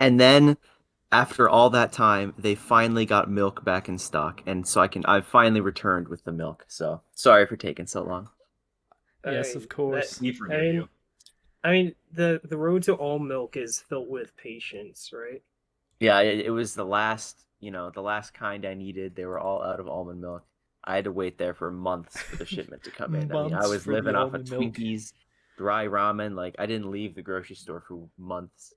And then after all that time, they finally got milk back in stock, and so I've finally returned with the milk. So sorry for taking so long. Yes, of course. We forgive you. I mean, the road to all milk is filled with patience, right? Yeah, it was the last kind I needed. They were all out of almond milk. I had to wait there for months for the shipment to come in. I mean, I Months was for the living off of almond milk. Twinkies, dry ramen. Like, I didn't leave the grocery store for months.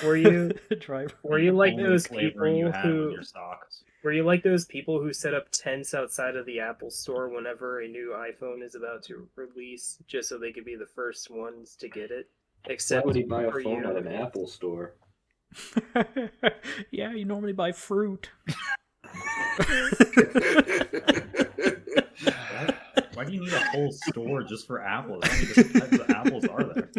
Were you Dry. were you like Only those flavoring you people had with who your socks. were you like those people who set up tents outside of the Apple store whenever a new iPhone is about to release, just so they could be the first ones to get it? Why Except would he buy a for phone you. at an Apple store? Yeah, you normally buy fruit. Why do you need a whole store just for apples? How many different types of apples are there?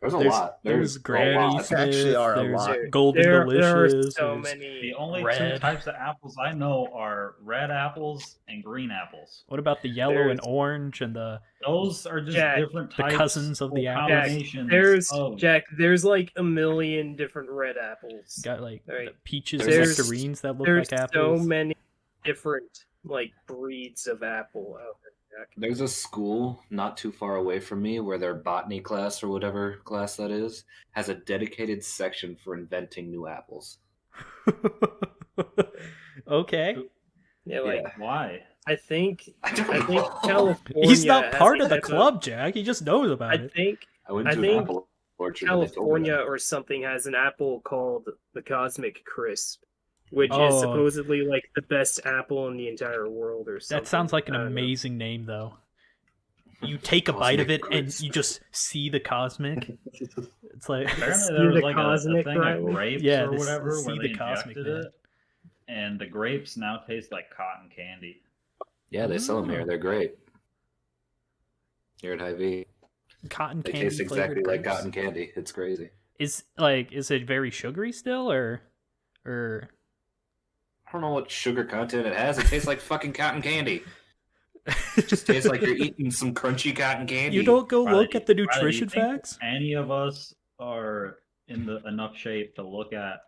There's a lot. There's a Granny lot. Smith. Actually are a There's lot. Golden There are Delicious. so there's- many. The only two Red. types of apples I know are red apples and green apples. What about the yellow and There's- orange and the Those are just Jack, different the types. cousins of the or apples? combinations of- There's like a million different red apples. got like Right. the peaches There's- and nectarines that look There's like apples? so many different like breeds of apple out there, Jack. There's a school not too far away from me where their botany class or whatever class that is has a dedicated section for inventing new apples. Okay. Yeah, like Yeah. Why? I think I don't I think know. California. He's not has part a of the type club, Jack. He just knows about I it. think I went I to an think apple orchard. and they told me California that. or something has an apple called the Cosmic Crisp, which Oh. is supposedly like the best apple in the entire world or something. That sounds like an I don't know. amazing name, though. You take a bite of it Cosmic and Crisp. you just see the cosmic. It's like Apparently See there was the like a cosmic, thing Riley? of grapes Yeah, or this- whatever see where the they cosmic, injected man. it, and the grapes now taste like cotton candy. Yeah, they sell them here. Oh. They're great. Here at Hy-Vee. cotton They candy taste exactly flavored like grapes. cotton candy. It's crazy. Is it very sugary still, or I don't know what sugar content it has. It tastes like fucking cotton candy. It just tastes like you're eating some crunchy cotton candy. you don't go Riley, look at the Riley, do you nutrition think facts? Any of us are in the enough shape to look at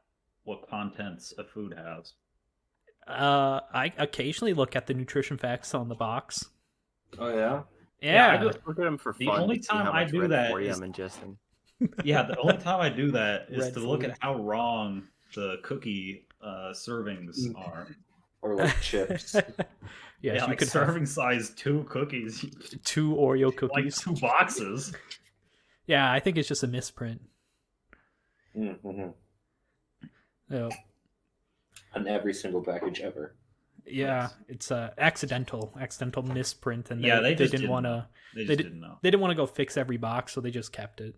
what contents a food has? I occasionally look at the nutrition facts on the box. Oh yeah. Yeah, I just- Look at them for The fun. only to see time how I much do red that 40 is- I'm ingesting. Yeah, the only time I do that is Red to look food. at how wrong the cookie servings are. Or like chips. yes, Yeah, you like could serving size 2 cookies, have 2 Oreo like cookies. 2 boxes. Yeah, I think it's just a misprint. Mm-hmm. Oh, On every single package ever. yeah, it's a accidental misprint, and Yeah, they just didn't didn't want know. to. They just They didn't know. They didn't want to go fix every box, so they just kept it.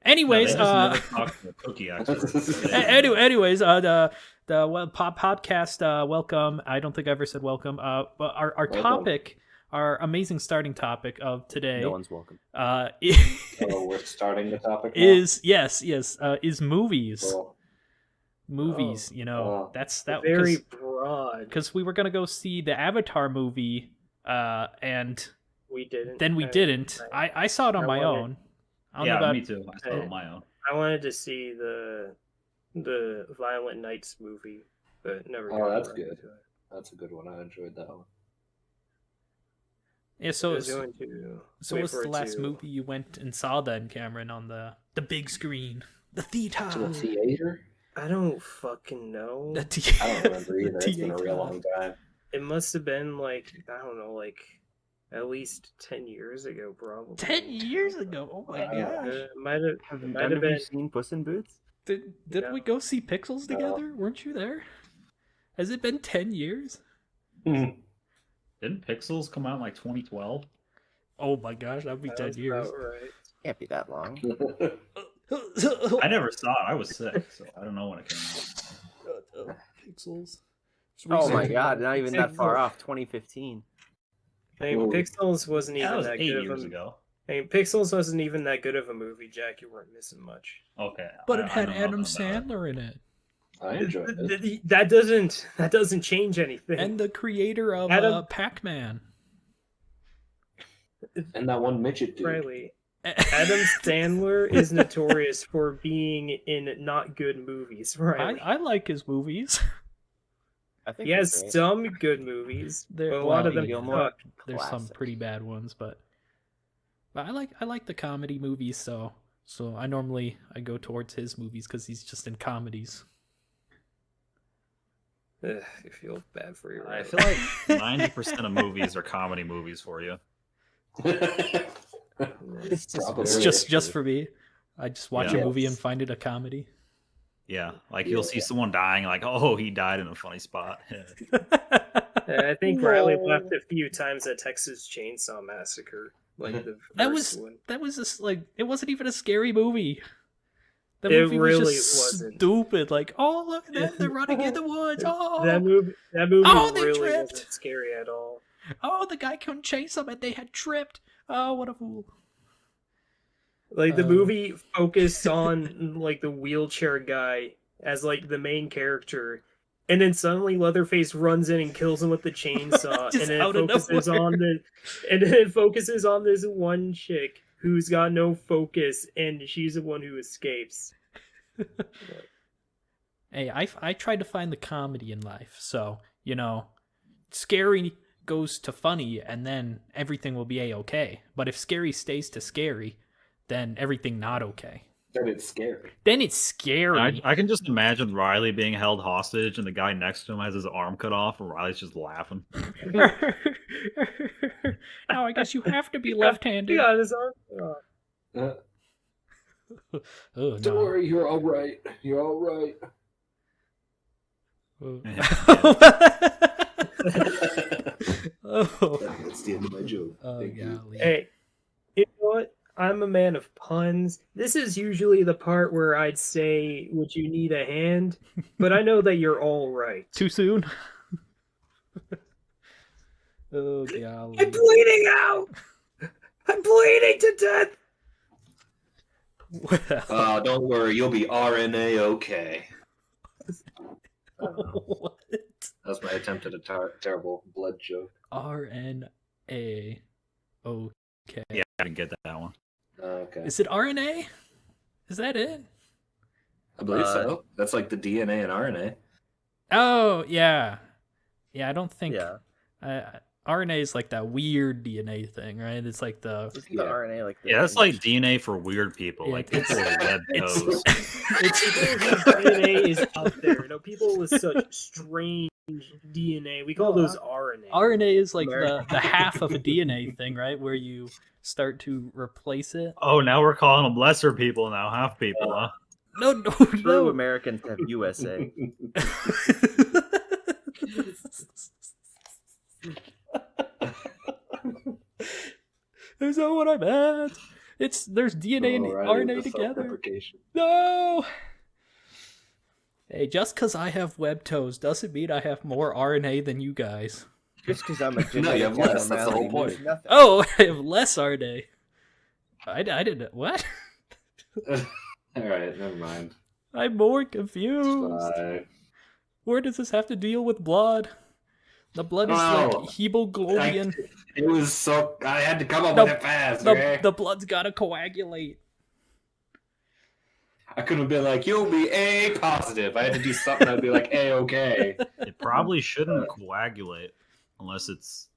No, Anyways, they just never talked to the cookie expert. anyways, the podcast. Welcome. I don't think I ever said welcome. But our Welcome. topic, our amazing starting topic of today, No one's welcome. Oh, we're starting the topic now? is is movies. Cool. Movies. You know, Oh. that's that Very broad. because we were gonna go see the Avatar movie, and We didn't. then we didn't. I saw it on I my wanted- own. I don't know Yeah, about me too. I saw it on my own. I wanted to see the Violent Nights movie, but never. Oh, got that's around good. to it. That's a good one. I enjoyed that one. Yeah, I so was going to So wait what's for the it last to- movie you went and saw then, Cameron, on the big screen? The theater. To a theater? I don't fucking know. The I don't remember the either. It's been a theater. real long time. It must have been like I don't know, like at least 10 years ago, probably. 10 years ago. Oh my Wow. gosh. Might have Have might none have of you been. seen Puss in Boots? Didn't No. we go see Pixels together? Weren't you there? Has it been 10 years? Didn't Pixels come out in like 2012? Oh my gosh, that'd be 10 Sounds years. about right. Can't be that long. I never saw it. I was sick, so I don't know when it came out. Pixels. Oh my god, not even that far off. 2015. I mean, Ooh. Pixels wasn't Yeah, even that was that 8 good years of a. ago. I mean, Pixels wasn't even that good of a movie, Jack. You weren't missing much. Okay. But I- it I had know Adam nothing about it. Sandler in it. I enjoyed it. That doesn't change anything. And the creator of Adam- Pac-Man. And that one midget dude. Riley, Adam Sandler is notorious for being in not good movies, right? I like his movies. I think He has they're great. some good movies, but a lot of them Gilmore, suck. There's some classic. pretty bad ones, but I like the comedy movies, so I go towards his movies because he's just in comedies. Ugh, I feel bad for you. I Right? feel like 90% of movies are comedy movies for you. Probably. It's just for me. I just watch Yeah. a movie and find it a comedy. Yeah, like you'll see someone dying, like, oh, he died in a funny spot. I think Riley laughed a few times at Texas Chainsaw Massacre, like the first one. That was just like, it wasn't even a scary movie. The It movie really was just wasn't. stupid. Like, oh, look at them, they're running in the woods. Oh, That movie Oh, they really tripped. wasn't scary at all. oh, the guy couldn't chase them and they had tripped. Oh, what a fool. Like the movie focused on like the wheelchair guy as like the main character, and then suddenly Leatherface runs in and kills him with the chainsaw, Just and then out of it focuses on this one chick who's got no focus, and she's the one who escapes. Hey, I tried to find the comedy in life. So, scary goes to funny and then everything will be a-okay. But if scary stays to scary, then everything not okay. Then it's scary. Then it's scary. I can just imagine Riley being held hostage and the guy next to him has his arm cut off and Riley's just laughing. Now I guess you have to be He left-handed. got his arm. Oh, Don't no. worry, you're all right. You're all right. Oh. That's the end of my joke. Oh, Thank you. golly. Hey, you know what? I'm a man of puns. This is usually the part where I'd say, "Would you need a hand?" But I know that you're all right. Too soon? Oh, golly. I'm bleeding out. I'm bleeding to death. Well, Don't worry, you'll be RNA okay. what? That's my attempt at a terrible blood joke. RNA. Okay. Yeah, I didn't get that one. Okay. Is it RNA? Is that it? I believe so. That's like the DNA and RNA. Oh, yeah. Yeah, I don't think... Yeah. RNA is like that weird DNA thing, right? It's like the... Isn't the RNA like the Yeah, that's like DNA for weird people, Yeah, like it's- people with web it's- toes. It's people whose DNA is out there. No, people with such strange DNA. We call those RNA. RNA is like the American. half of a DNA thing, right? Where you start to replace it. Oh, now we're calling them lesser people now, half people, huh? No, True no. Americans have USA. That's not what I meant. There's DNA and RNA together. No. Hey, just because I have web toes doesn't mean I have more RNA than you guys. Just because I'm a No, you have genetic less, that's the whole abnormality point. means nothing. Oh, I have less RNA. I didn't. What? Alright, never mind. I'm more It's confused. fine. Where does this have to deal with blood? The blood is Oh, like hemoglobin. It was so... I had to come up The- with it fast, okay? The blood's gotta coagulate. I could have been like, you'll be A positive. I had to do something that'd be like A okay. It probably shouldn't coagulate unless it's,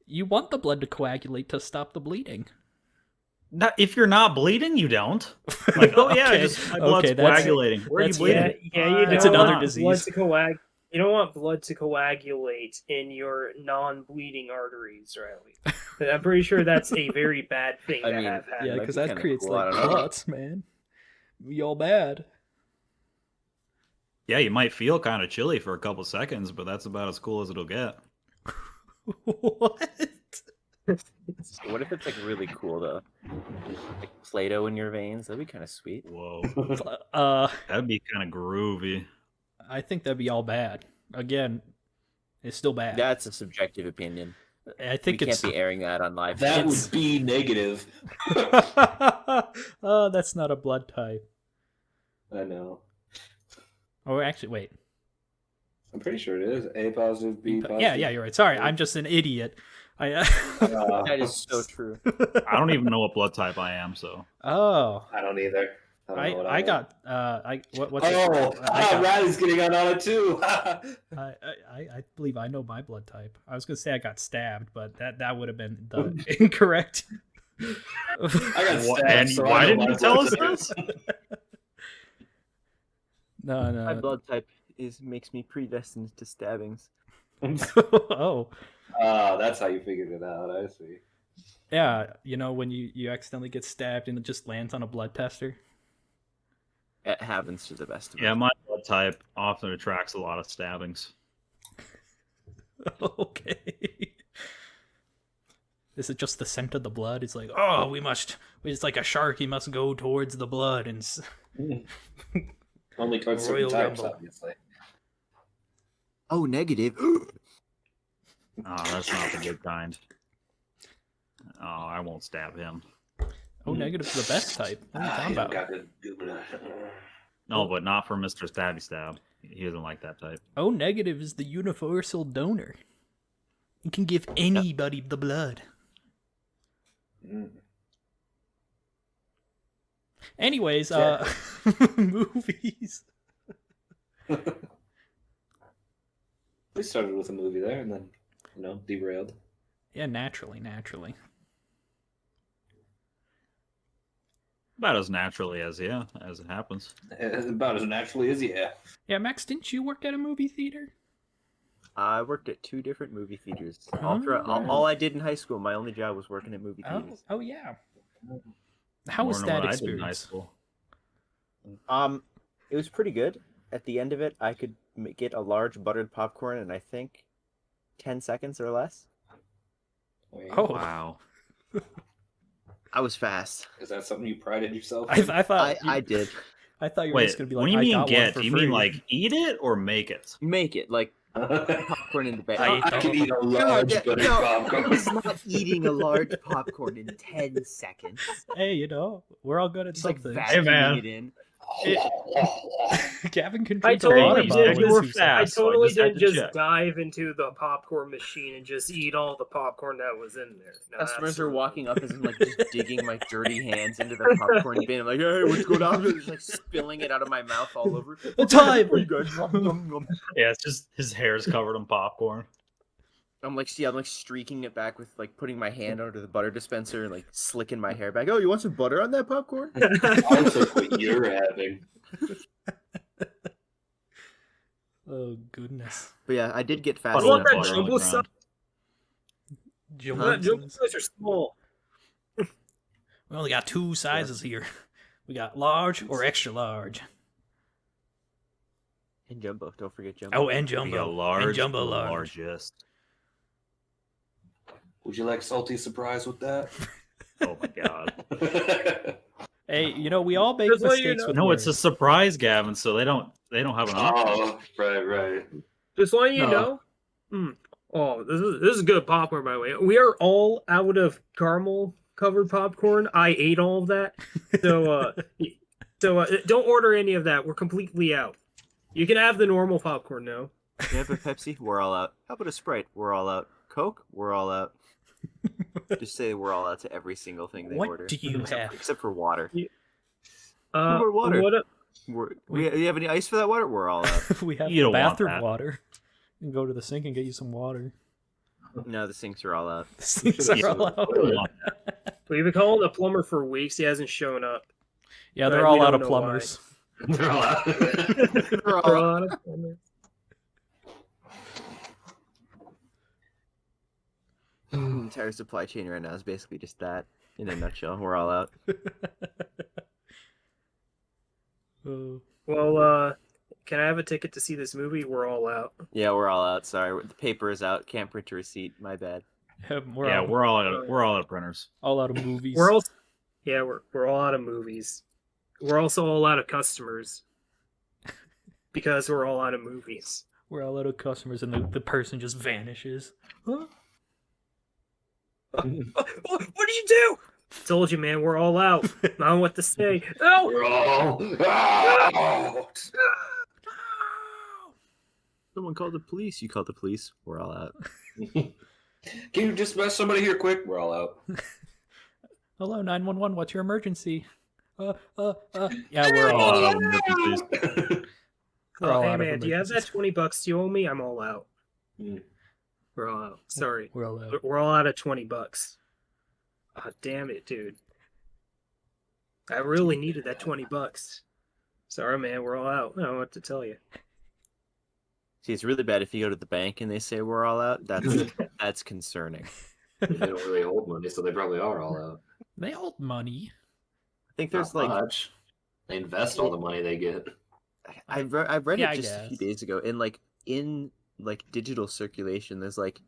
You want the blood to coagulate to stop the bleeding. not, if you're not bleeding, you don't. Like, oh yeah, Okay, just my blood's okay, that's- coagulating. Where are you that's- bleeding? Yeah, you That's don't another want disease. blood to you don't want blood to coagulate in your non-bleeding arteries, Riley. I'm pretty sure that's a very bad thing I to mean, have happen. Yeah, might because be that kinda creates cool, I like don't know. clots, man. Be all bad. Yeah, you might feel kind of chilly for a couple seconds, but that's about as cool as it'll get. What? What if it's like really cool though? Like Play-Doh in your veins? That'd be kind of sweet. Whoa, that'd be kind of groovy. I think that'd be all bad. Again, it's still bad. That's a subjective opinion. I think We it's. can't be airing that on live. That It's- would be negative. Oh, that's not a blood type. I know. Oh, actually, wait. I'm pretty sure it is. A positive, B positive. Yeah, you're right. Sorry, I'm just an idiot. That is so true. I don't even know what blood type I am, so. Oh, I don't either. I don't know what I am. got what's it? Riley's getting on it too. I believe I know my blood type. I was gonna say I got stabbed, but that would have been the incorrect. I got stabbed. And so why I know didn't my you tell blood us type. this? No. My blood type makes me predestined to stabbings. Oh. That's how you figured it out. I see. Yeah, when you accidentally get stabbed and it just lands on a blood tester. It happens to the best of us. Yeah, my blood type often attracts a lot of stabbings. Okay. Is it just the scent of the blood? It's like, oh, it's like a shark. He must go towards the blood and. Only towards certain Royal types, Rumble. obviously. Oh, negative. Oh, that's not the good kind. Oh, I won't stab him. Oh, negative's the best type. What are you talking about? No, but not for Mr. Stabby Stab. He doesn't like that type. Oh, negative is the universal donor. You can give anybody the blood. Anyways, movies. We started with a movie there and then, derailed. Yeah, naturally. About as naturally as it happens. About as naturally as yeah. Yeah, Max, didn't you work at a movie theater? I worked at 2 different movie theaters. Oh. All I did in high school, my only job was working at movie theaters. Oh yeah. How More was than that what I did in high experience? school. It was pretty good. At the end of it, I could get a large buttered popcorn in, I think, 10 seconds or less. Oh Wow. I was fast. Is that something you prided yourself I in? thought I did. I thought you were Wait, just gonna be like, when you I mean got get, one for do you free. mean like eat it or make it? Make it, like, popcorn in the bag. I can eat a large buttered popcorn. I was not eating a large popcorn in 10 seconds. Hey, we're all good at Just like something. vacuuming man. it in. Gavin can I drink a water totally bottle. did. in You were 2 seconds. I fast. so totally just had did to just check. dive into the popcorn machine and just eat all the popcorn that was in there. No, Customers are absolutely. walking up and like just digging my dirty hands into the popcorn bin. I'm like, hey, what's going on? Just like spilling it out of my mouth all over. Time! Oh, you guys. Nom, nom, nom. Yeah, it's just his hair's covered in popcorn. I'm like streaking it back with like putting my hand under the butter dispenser and like slicking my hair back. Oh, you want some butter on that popcorn? I'll take what you're having. Oh goodness. But yeah, I did get fast. I Puddle want of that butter on the jumbo ground. size. Jumbo Jumbo size. size are small. We only got 2 sizes here. We got large or extra large. And jumbo. Don't forget jumbo. Oh, and We got jumbo. large, and jumbo the large. largest. Would you like salty surprise with that? Oh my god. Hey, we all make Just let you mistakes know. with No, words. it's a surprise, Gavin. So they don't have an option. Oh, right. Just letting you know. Oh, this is good popcorn, by the way. We are all out of caramel covered popcorn. I ate all of that, so don't order any of that. We're completely out. You can have the normal popcorn now. You have a Pepsi? We're all out. How about a Sprite? We're all out. Coke? We're all out. Just say we're all out to every single thing they What order. do you have? Except for water. Water. You have any ice for that water? We're all out. We have You don't want bathroom that. water. You can go to the sink and get you some water. No, the sinks are all out. The sinks are all out. We've been calling the plumber for weeks. He hasn't shown up. Yeah, they're But all we out don't of know plumbers. They're all out. We're all We're out. all out of plumbers. The entire supply chain right now is basically just that in a nutshell. We're all out. Well, can I have a ticket to see this movie? We're all out. Yeah, we're all out. Sorry, the paper is out. Can't print a receipt. My bad. We're We're all out of printers. all out of movies. We're all out of movies. We're also all out of customers because we're all out of movies. We're all out of customers, and the person just vanishes. Huh? What did you do? Told you, man. We're all out. I don't know what to say. No. We're all out. Someone called the police. You called the police. We're all out. Can you dispatch somebody here quick? We're all out. Hello, 911. What's your emergency? Yeah, we're all out. We're all Hey out of man, do you have that emergencies. $20 you owe me? I'm all out. Mm. We're all out. Sorry. We're all out. We're all out of $20. Oh, damn it, dude. I really needed that $20. Sorry, man. We're all out. I don't know what to tell you. See, it's really bad if you go to the bank and they say we're all out. That's concerning. They don't really hold money, so they probably are all out. They hold money. I think there's Not like much. They invest all the money they get. I read Yeah, I it just a few guess. days ago. In digital circulation, there's like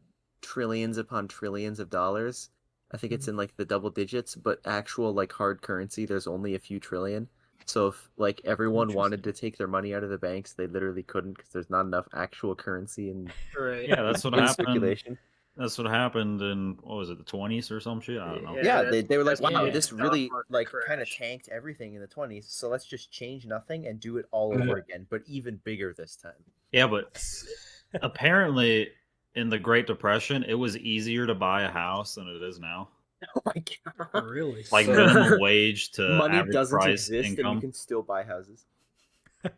trillions upon trillions of dollars. I think it's in like the double digits, but actual like hard currency, there's only a few trillion. So if like everyone wanted to take their money out of the banks, they literally couldn't because there's not enough actual currency in Right. Yeah, that's what in happened. circulation. That's what happened in what was it, the 20s or some shit? I don't know. Yeah, Yeah, they were like, that's wow, when this the stock really market like kind of crashed. tanked everything in the 20s. So let's just change nothing and do it all over again, but even bigger this time. Yeah, but apparently in the Great Depression, it was easier to buy a house than it is now. Oh my god. Really? Like So- minimum wage to Money average doesn't price exist and you income. can still buy houses.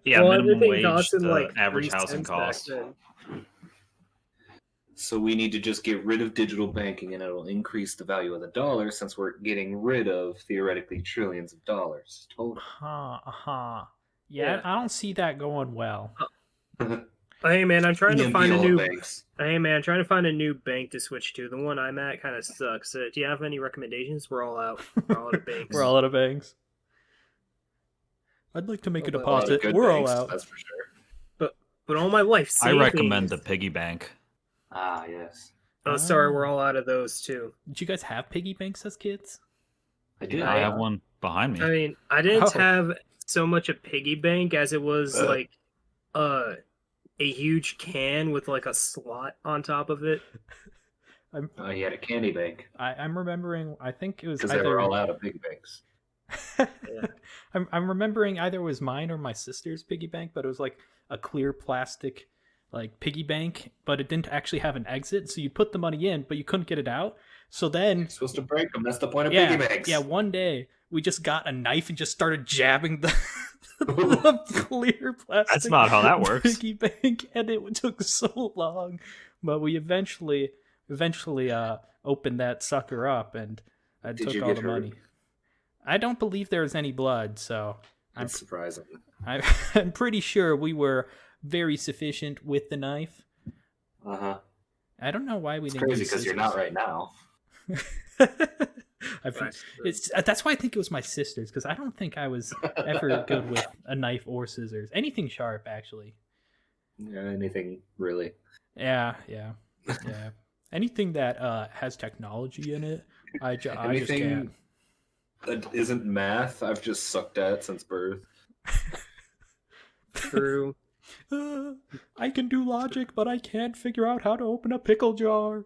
Yeah, Well, minimum everything wage costs in to like average 3 housing cents back cost. then. So we need to just get rid of digital banking and it'll increase the value of the dollar since we're getting rid of theoretically trillions of dollars. Totally. Yeah, Yeah. I don't see that going well. Hey man, I'm trying to find a new. banks. Hey man, trying to find a new bank to switch to. The one I'm at kind of sucks. Do you have any recommendations? We're all out. We're all out of banks. We're all out of banks. I'd like to make a Well, A lot of deposit. good We're banks, all out. that's for sure. But all my life I savings. recommend the piggy bank. Ah, yes. Oh, sorry, Ah. we're all out of those too. Did you guys have piggy banks as kids? I do. I have one behind me. I mean, I didn't Oh. have so much a piggy bank as it was like a huge can with like a slot on top of it. Oh, he had a candy bank I'm remembering. I think it was because they either. were all out of piggy banks. I'm remembering either it was mine or my sister's piggy bank, but it was like a clear plastic like piggy bank, but it didn't actually have an exit, so you put the money in, but you couldn't get it out. So then You're supposed to break them. That's the point of yeah, piggy banks. yeah, one day we just got a knife and just started jabbing the clear plastic. That's not how that works. Piggy bank, and it took so long, but we eventually opened that sucker up, and I Did took you all get the hurt? money. I don't believe there was any blood, so That's surprising. I'm pretty sure we were very sufficient with the knife. Uh huh. I don't know why we It's didn't. crazy do because you're not right now. That's why I think it was my sister's, because I don't think I was ever good with a knife or scissors. Anything sharp, actually. Yeah, anything really. Yeah. Anything that has technology in it, I just can't. Anything that isn't math, I've just sucked at since birth. True. I can do logic, but I can't figure out how to open a pickle jar.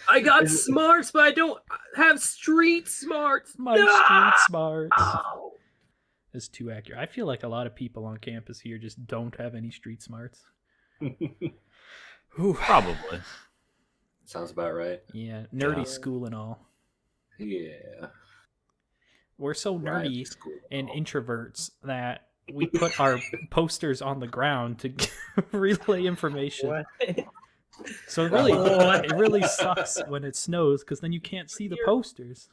I got smarts, but I don't have street smarts. My No! street smarts. Ow! Is too accurate. I feel like a lot of people on campus here just don't have any street smarts. Ooh. Probably. Sounds about right. Yeah, nerdy Yeah. school and all. Yeah. We're so Right, nerdy school. and introverts that we put our posters on the ground to relay information. What? So it really, What? it really sucks when it snows because then you can't see the posters.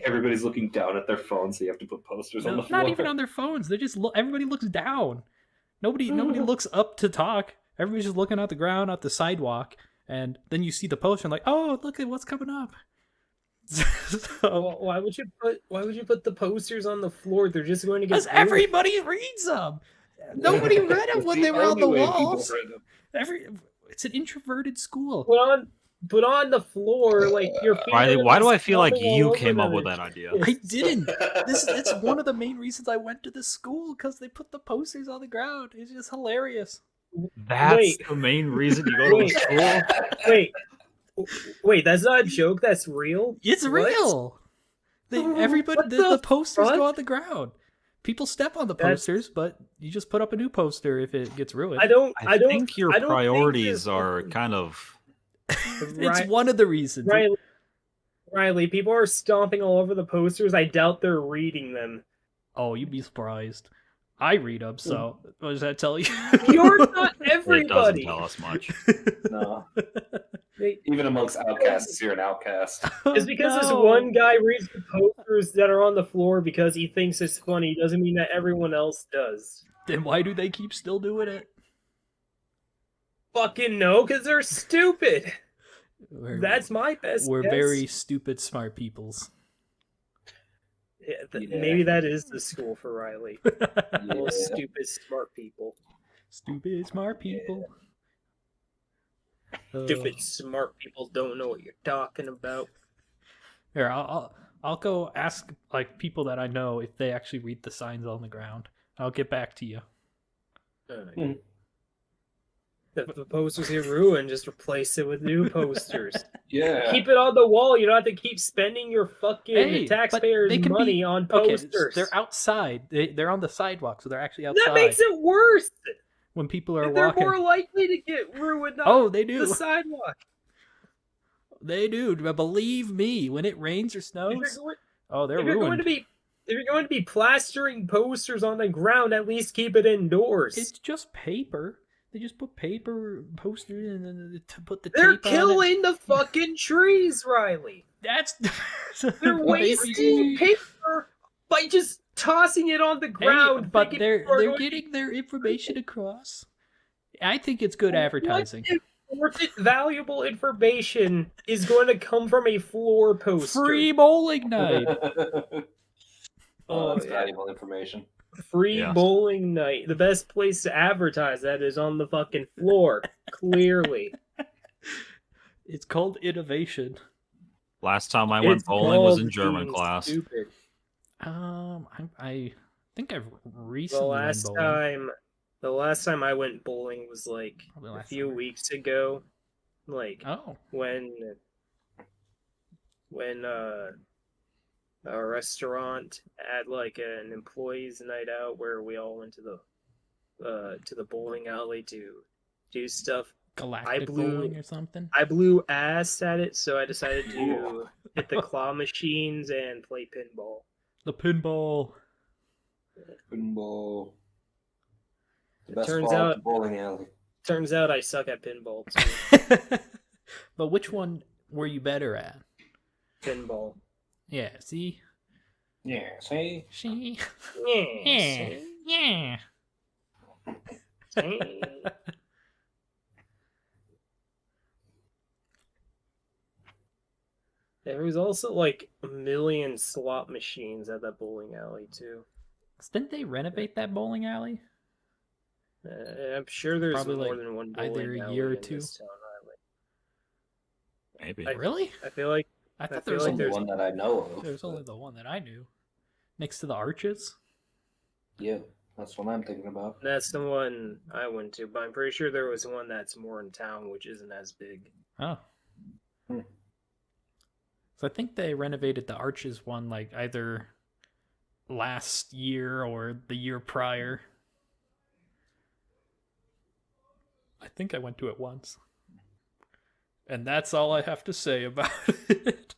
Everybody's looking down at their phones, so you have to put posters on the floor. Not even on their phones. They just everybody looks down. Nobody looks up to talk. Everybody's just looking at the ground, at the sidewalk, and then you see the poster and like, oh, look at what's coming up. So, Well, why would you put the posters on the floor? They're just going to get because ruined. everybody reads them. Nobody read them when they were on the only way people walls. read them. It's an introverted school. Put on the floor like your Why do I feel like all you over came up them with and that idea? I didn't. It's one of the main reasons I went to this school because they put the posters on the ground. It's just hilarious. That's Wait. the main reason you go to Wait. school? Wait, that's not a joke. That's real. It's What? real. Everybody, What the the posters fuck? go on the ground. People step on the That's- posters, but you just put up a new poster if it gets ruined. I don't I think think your I don't think priorities there's are fucking- kind of It's one of the reasons. Riley, people are stomping all over the posters. I doubt they're reading them. Oh, you'd be surprised. I read them, so what does that tell you? You're not everybody. It doesn't tell us much. No. Even amongst outcasts, you're an outcast. Just because this one guy reads the posters that are on the floor because he thinks it's funny doesn't mean that everyone else does. Then why do they keep still doing it? Fucking no, because they're stupid. That's my best We're guess. very stupid, smart peoples. Yeah, maybe that is the school for Riley. Little stupid, smart people. Stupid, smart people. Stupid, smart people don't know what you're talking about. Here, I'll go ask like people that I know if they actually read the signs on the ground. I'll get back to you. If the posters get ruined, just replace it with new posters. Yeah. Keep it on the wall. You don't have to keep spending your fucking taxpayers' money on posters. Okay, they're outside. They're on the sidewalk, so they're actually outside. That makes it worse. When people are They're walking. more likely to get ruined on they do. the sidewalk. They do. Believe me, when it rains or snows, they're ruined. If you're going to be plastering posters on the ground, at least keep it indoors. It's just paper. They just put paper posters and then put the They're tape on killing the fucking trees, Riley. That's They're wasting paper by just tossing it on the ground. Hey, but they're getting their information across. I think it's good advertising. What valuable information is going to come from a floor poster? Free bowling night. That's valuable information. Free bowling night. The best place to advertise that is on the fucking floor. Clearly. It's called innovation. Last time I went bowling was in German class. Stupid. I think I've recently went bowling. The last time I went bowling was like a few weeks ago. Like when a restaurant had like an employees' night out where we all went to the bowling alley to do stuff. Galactic bowling or something. I blew ass at it, so I decided to hit the claw machines and play pinball. The pinball. Pinball. The best ball at the bowling alley. Turns out I suck at pinball too. But which one were you better at? Pinball. Yeah, see? Yeah, see? See? Yeah. Yeah. See? There was also like a million slot machines at that bowling alley too. Didn't they renovate that bowling alley? I'm sure there's probably more like than one bowling either a alley year or in two. this town, Maybe. Really? I feel like I thought feel there was like only there's one that I know of. There's only the one that I knew. Next to the arches? Yeah, that's what I'm thinking about. That's the one I went to, but I'm pretty sure there was one that's more in town, which isn't as big. Oh. So I think they renovated the arches one like either last year or the year prior. I think I went to it once. And that's all I have to say about it.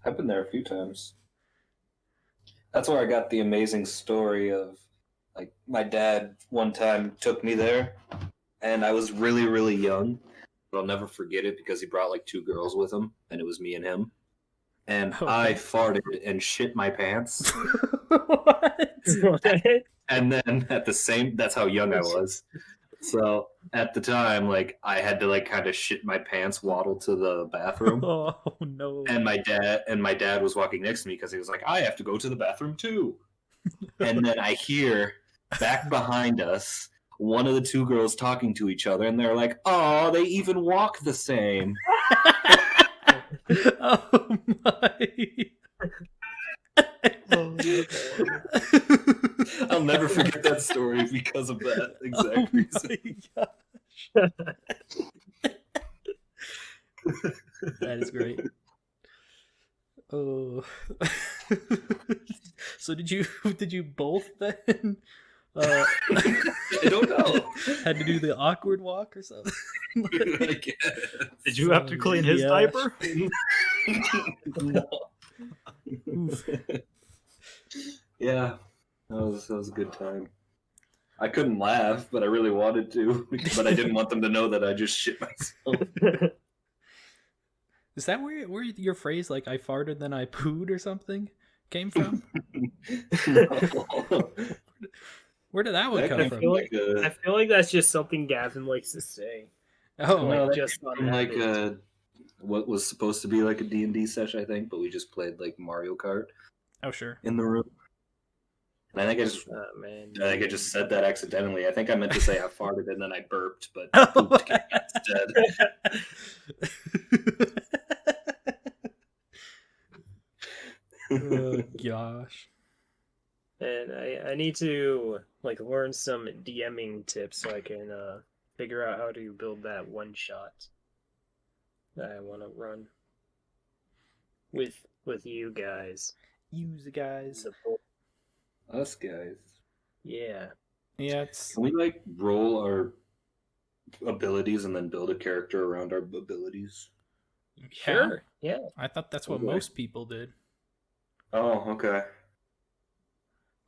I've been there a few times. That's where I got the amazing story of, like, my dad one time took me there, and I was really, really young, but I'll never forget it because he brought, like, 2 girls with him, and it was me and him. And I farted and shit my pants. What? And then that's how young I was. So at the time, like, I had to like kind of shit my pants, waddle to the bathroom. Oh no! And my dad was walking next to me because he was like, I have to go to the bathroom too. And then I hear back behind us one of the 2 girls talking to each other, and they're like, "Oh, they even walk the same." Oh my! I'll never forget that story because of that exact reason. My gosh. That is great. Oh. So did you both then I don't know. Had to do the awkward walk or something. I guess. Did you have to clean his Yeah. diaper? No. Oof. Yeah, that was a good time. I couldn't laugh, but I really wanted to. But I didn't want them to know that I just shit myself. Is that where your phrase like "I farted then I pooed" or something came from? Where did that one That come came from? feel like- a- I feel like that's just something Gavin likes to say. Oh, No, Like, that just came on from like habit. what was supposed to be like a D&D session, I think, but we just played like Mario Kart oh, sure. in the room. And I think Oh, man. I just said that accidentally. I think I meant to say I farted and then I burped, but Oh. pooped came instead. Oh gosh. And I need to like learn some DMing tips so I can figure out how to build that one shot that I want to run with you guys. Use the guys. Us guys. Yeah. Yeah, it's Can we like roll our abilities and then build a character around our abilities? Sure. Yeah. I thought that's what Okay. most people did. Oh, okay.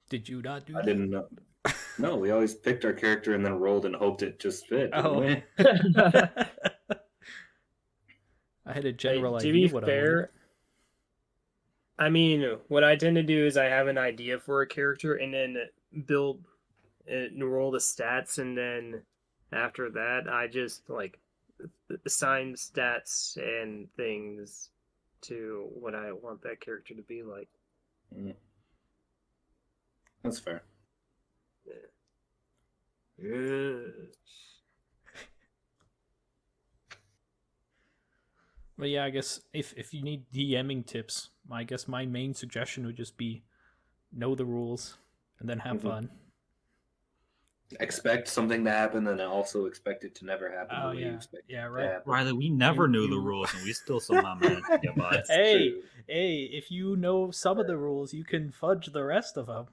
Did you not do I that? didn't know. No, we always picked our character and then rolled and hoped it just fit. didn't Oh. we? I had a general to idea be what fair, I mean, what I tend to do is I have an idea for a character and then build and roll the stats, and then after that, I just like assign stats and things to what I want that character to be like. Mm. That's fair. But yeah, I guess if you need DMing tips, I guess my main suggestion would just be know the rules and then have Mhm. fun. Expect something to happen and then also expect it to never happen Oh the way you yeah, expect yeah, it to right. happen. Riley, we never knew the you- rules, and we still somehow managed to get by. That's Hey, true. hey, if you know some of the rules, you can fudge the rest of them.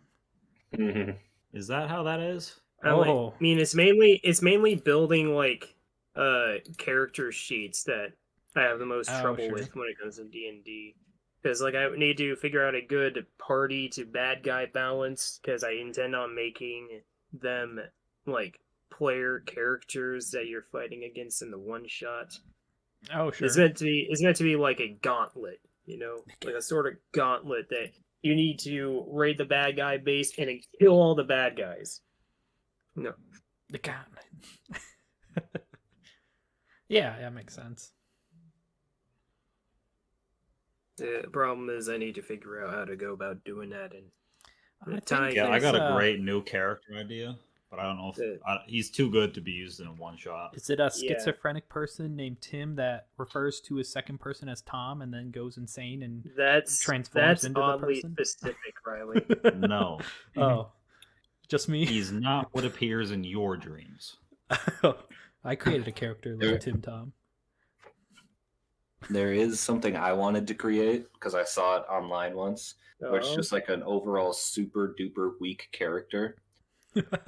Mhm. Is that how that is? Oh. I mean, it's mainly building like character sheets that I have the most Oh, trouble sure. with when it comes to D&D. Because like I need to figure out a good party to bad guy balance, because I intend on making them like player characters that you're fighting against in the one shot. Oh sure. It's meant to be like a gauntlet, you know, like a sort of gauntlet that you need to raid the bad guy base and then kill all the bad guys. No. The cat. Yeah, that makes sense. The problem is I need to figure out how to go about doing that, and I think Yeah, Yeah, I got there's, a great new character idea, but I don't know if he's too good to be used in one shot. Is it a Yeah. schizophrenic person named Tim that refers to his second person as Tom and then goes insane and that's transforms into the oddly person? specific, Riley. No, Oh, just me. he's not what appears in your dreams. I created a character like Tim Tom. There is something I wanted to create because I saw it online once, where it's Oh. just like an overall super duper weak character.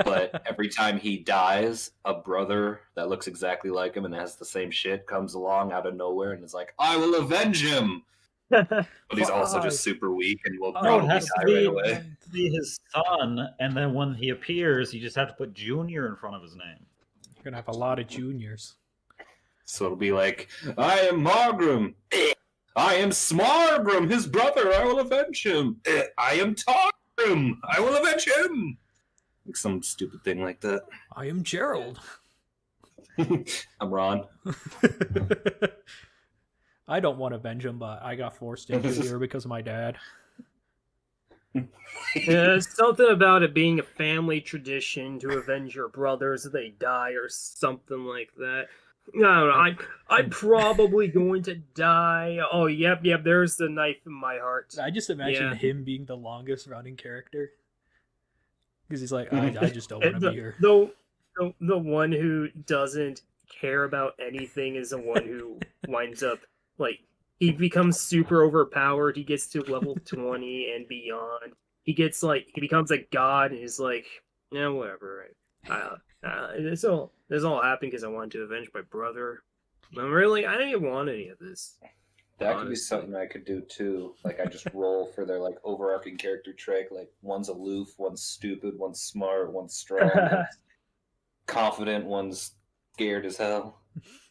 But every time he dies, a brother that looks exactly like him and has the same shit comes along out of nowhere and is like, I will avenge him! But he's also just super weak and will Oh, No, it probably has die to be, right away. to be his son, and then when he appears, you just have to put Junior in front of his name. You're gonna have a lot of juniors. So it'll be like, I am Margrim. I am Smargrim, his brother. I will avenge him. I am Targrim. I will avenge him. Like some stupid thing like that. I am Gerald. I'm Ron. I don't want to avenge him, but I got forced into here because of my dad. There's something about it being a family tradition to avenge your brothers if they die or something like that. I don't know. I'm probably going to die. Oh, yep. There's the knife in my heart. I just imagine Yeah. him being the longest running character. Because he's like, I just don't want to be here. The one who doesn't care about anything is the one who winds up like he becomes super overpowered. He gets to level 20 and beyond. He becomes a god and is like, Yeah, whatever. Right? This all happened because I wanted to avenge my brother. But really, I didn't even want any of this. That could be Honestly. something I could do too. Like I just roll for their like overarching character trait. Like one's aloof, one's stupid, one's smart, one's strong, one's confident, one's scared as hell.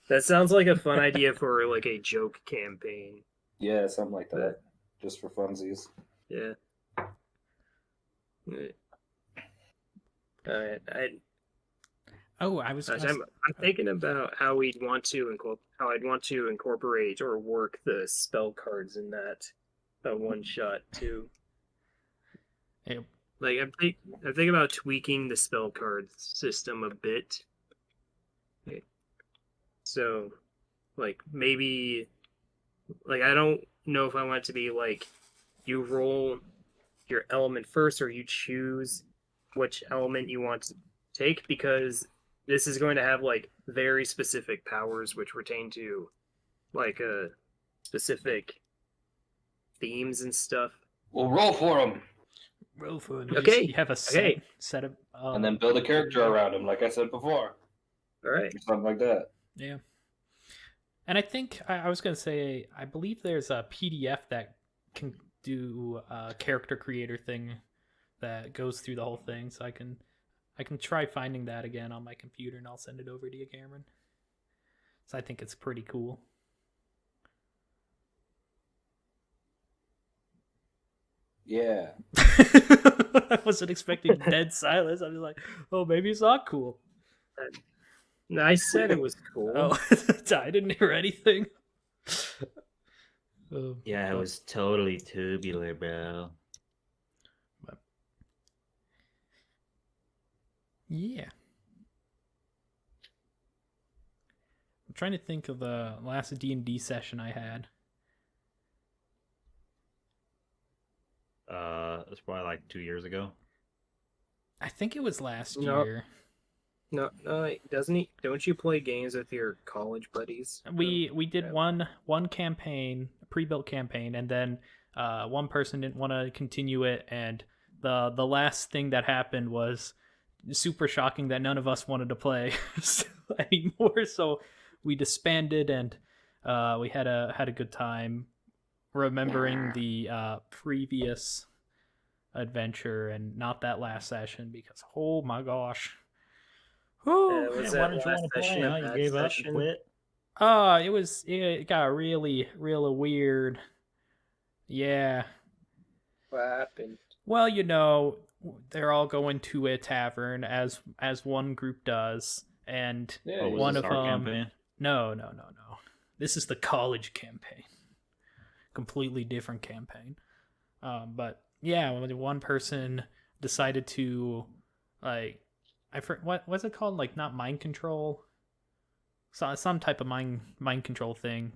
That sounds like a fun idea for like a joke campaign. Yeah, something like that. Just for funsies. Yeah. Alright, I'm thinking about how I'd want to incorporate or work the spell cards in that one shot too. Yep. Like I'm thinking about tweaking the spell card system a bit. Okay. So, like maybe, like I don't know if I want it to be like you roll your element first or you choose which element you want to take, because this is going to have like very specific powers which pertain to like specific themes and stuff. We'll roll for them. Roll for it. Okay. You have a set of and then build a character around him, like I said before. All right. Or something like that. Yeah. And I think I was going to say, I believe there's a PDF that can do a character creator thing that goes through the whole thing. So I can try finding that again on my computer and I'll send it over to you, Cameron. So I think it's pretty cool. Yeah. I wasn't expecting dead silence. I was like, oh, maybe it's not cool. I said it was cool. Oh, I didn't hear anything. Yeah, it was totally tubular, bro. Yeah. I'm trying to think of the last D&D session I had. It was probably like 2 years ago. I think it was last No. year. No, doesn't he? Don't you play games with your college buddies? We did one campaign, a pre-built campaign, and then one person didn't want to continue it, and the last thing that happened was super shocking that none of us wanted to play anymore. So we disbanded, and we had a good time remembering the previous adventure and not that last session, because oh my gosh. Was Yeah, why that didn't you last want to play? session Huh? a You bad gave up session? and quit? It got really weird. Yeah. What happened? Well, they're all going to a tavern as one group does, and Yeah, Oh, was one this of our them. campaign? No. This is the college campaign. Completely different campaign. But yeah, when one person decided to, like, what was it called? Like, not mind control. So some type of mind control thing.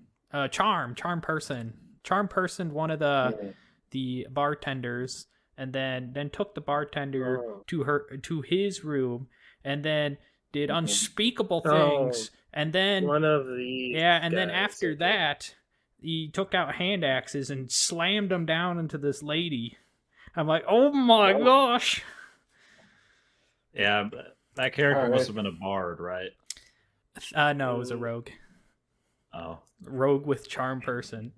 Charm person. Charm person. One of the bartenders, and then took the bartender to his room, and then did unspeakable things, and then One of the and then guys, after okay. that, he took out hand axes and slammed them down into this lady. I'm like, oh my gosh. Yeah, but that character Alright. must have been a bard, right? No, it was a rogue. Oh. Rogue with charm person.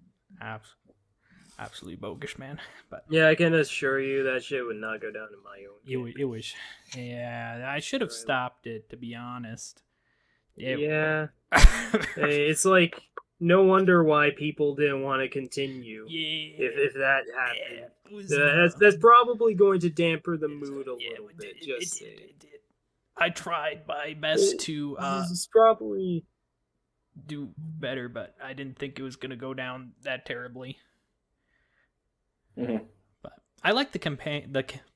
Absolutely bogus, man. But Yeah, I can assure you that shit would not go down in my own. it was, yeah, I should have Right. stopped it, to be honest. Yeah. Hey, it's like no wonder why people didn't want to continue. Yeah. If that happened, It was that's probably going to damper the mood a little bit. Just saying. it did. I tried my best to This is probably do better, but I didn't think it was going to go down that terribly. Mhm. But I like the campaign,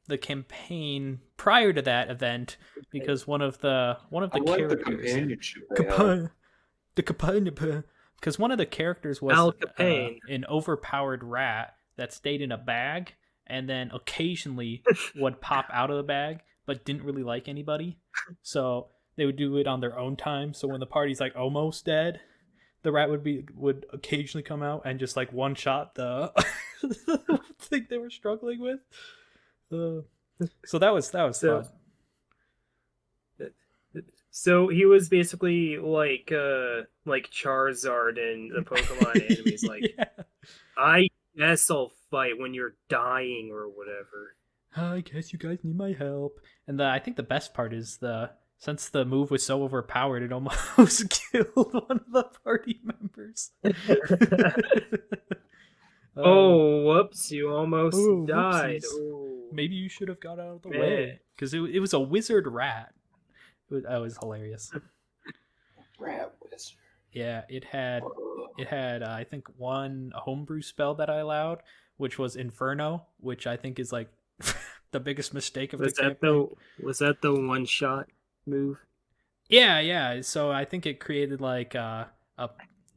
the campaign prior to that event, because one of the I like the characters, companionship they have. because one of the characters was Al Capone. an overpowered rat that stayed in a bag and then occasionally would pop out of the bag, but didn't really like anybody. So they would do it on their own time. So when the party's like almost dead, the rat would occasionally come out and just like one shot the thing they were struggling with. So that was So- fun. So he was basically like Charizard in the Pokemon anime. He's like, Yeah. I guess I'll fight when you're dying or whatever. I guess you guys need my help. And I think the best part is since the move was so overpowered, it almost killed one of the party members. Oh, whoops! You almost died. whoopsies. Oh. Maybe you should have got out of the Man. way. Because it was a wizard rat. That was hilarious. Rat wizard. Yeah, it had I think one homebrew spell that I allowed, which was Inferno, which I think is like the biggest mistake of Was the that campaign. was that the one shot move? Yeah. So I think it created like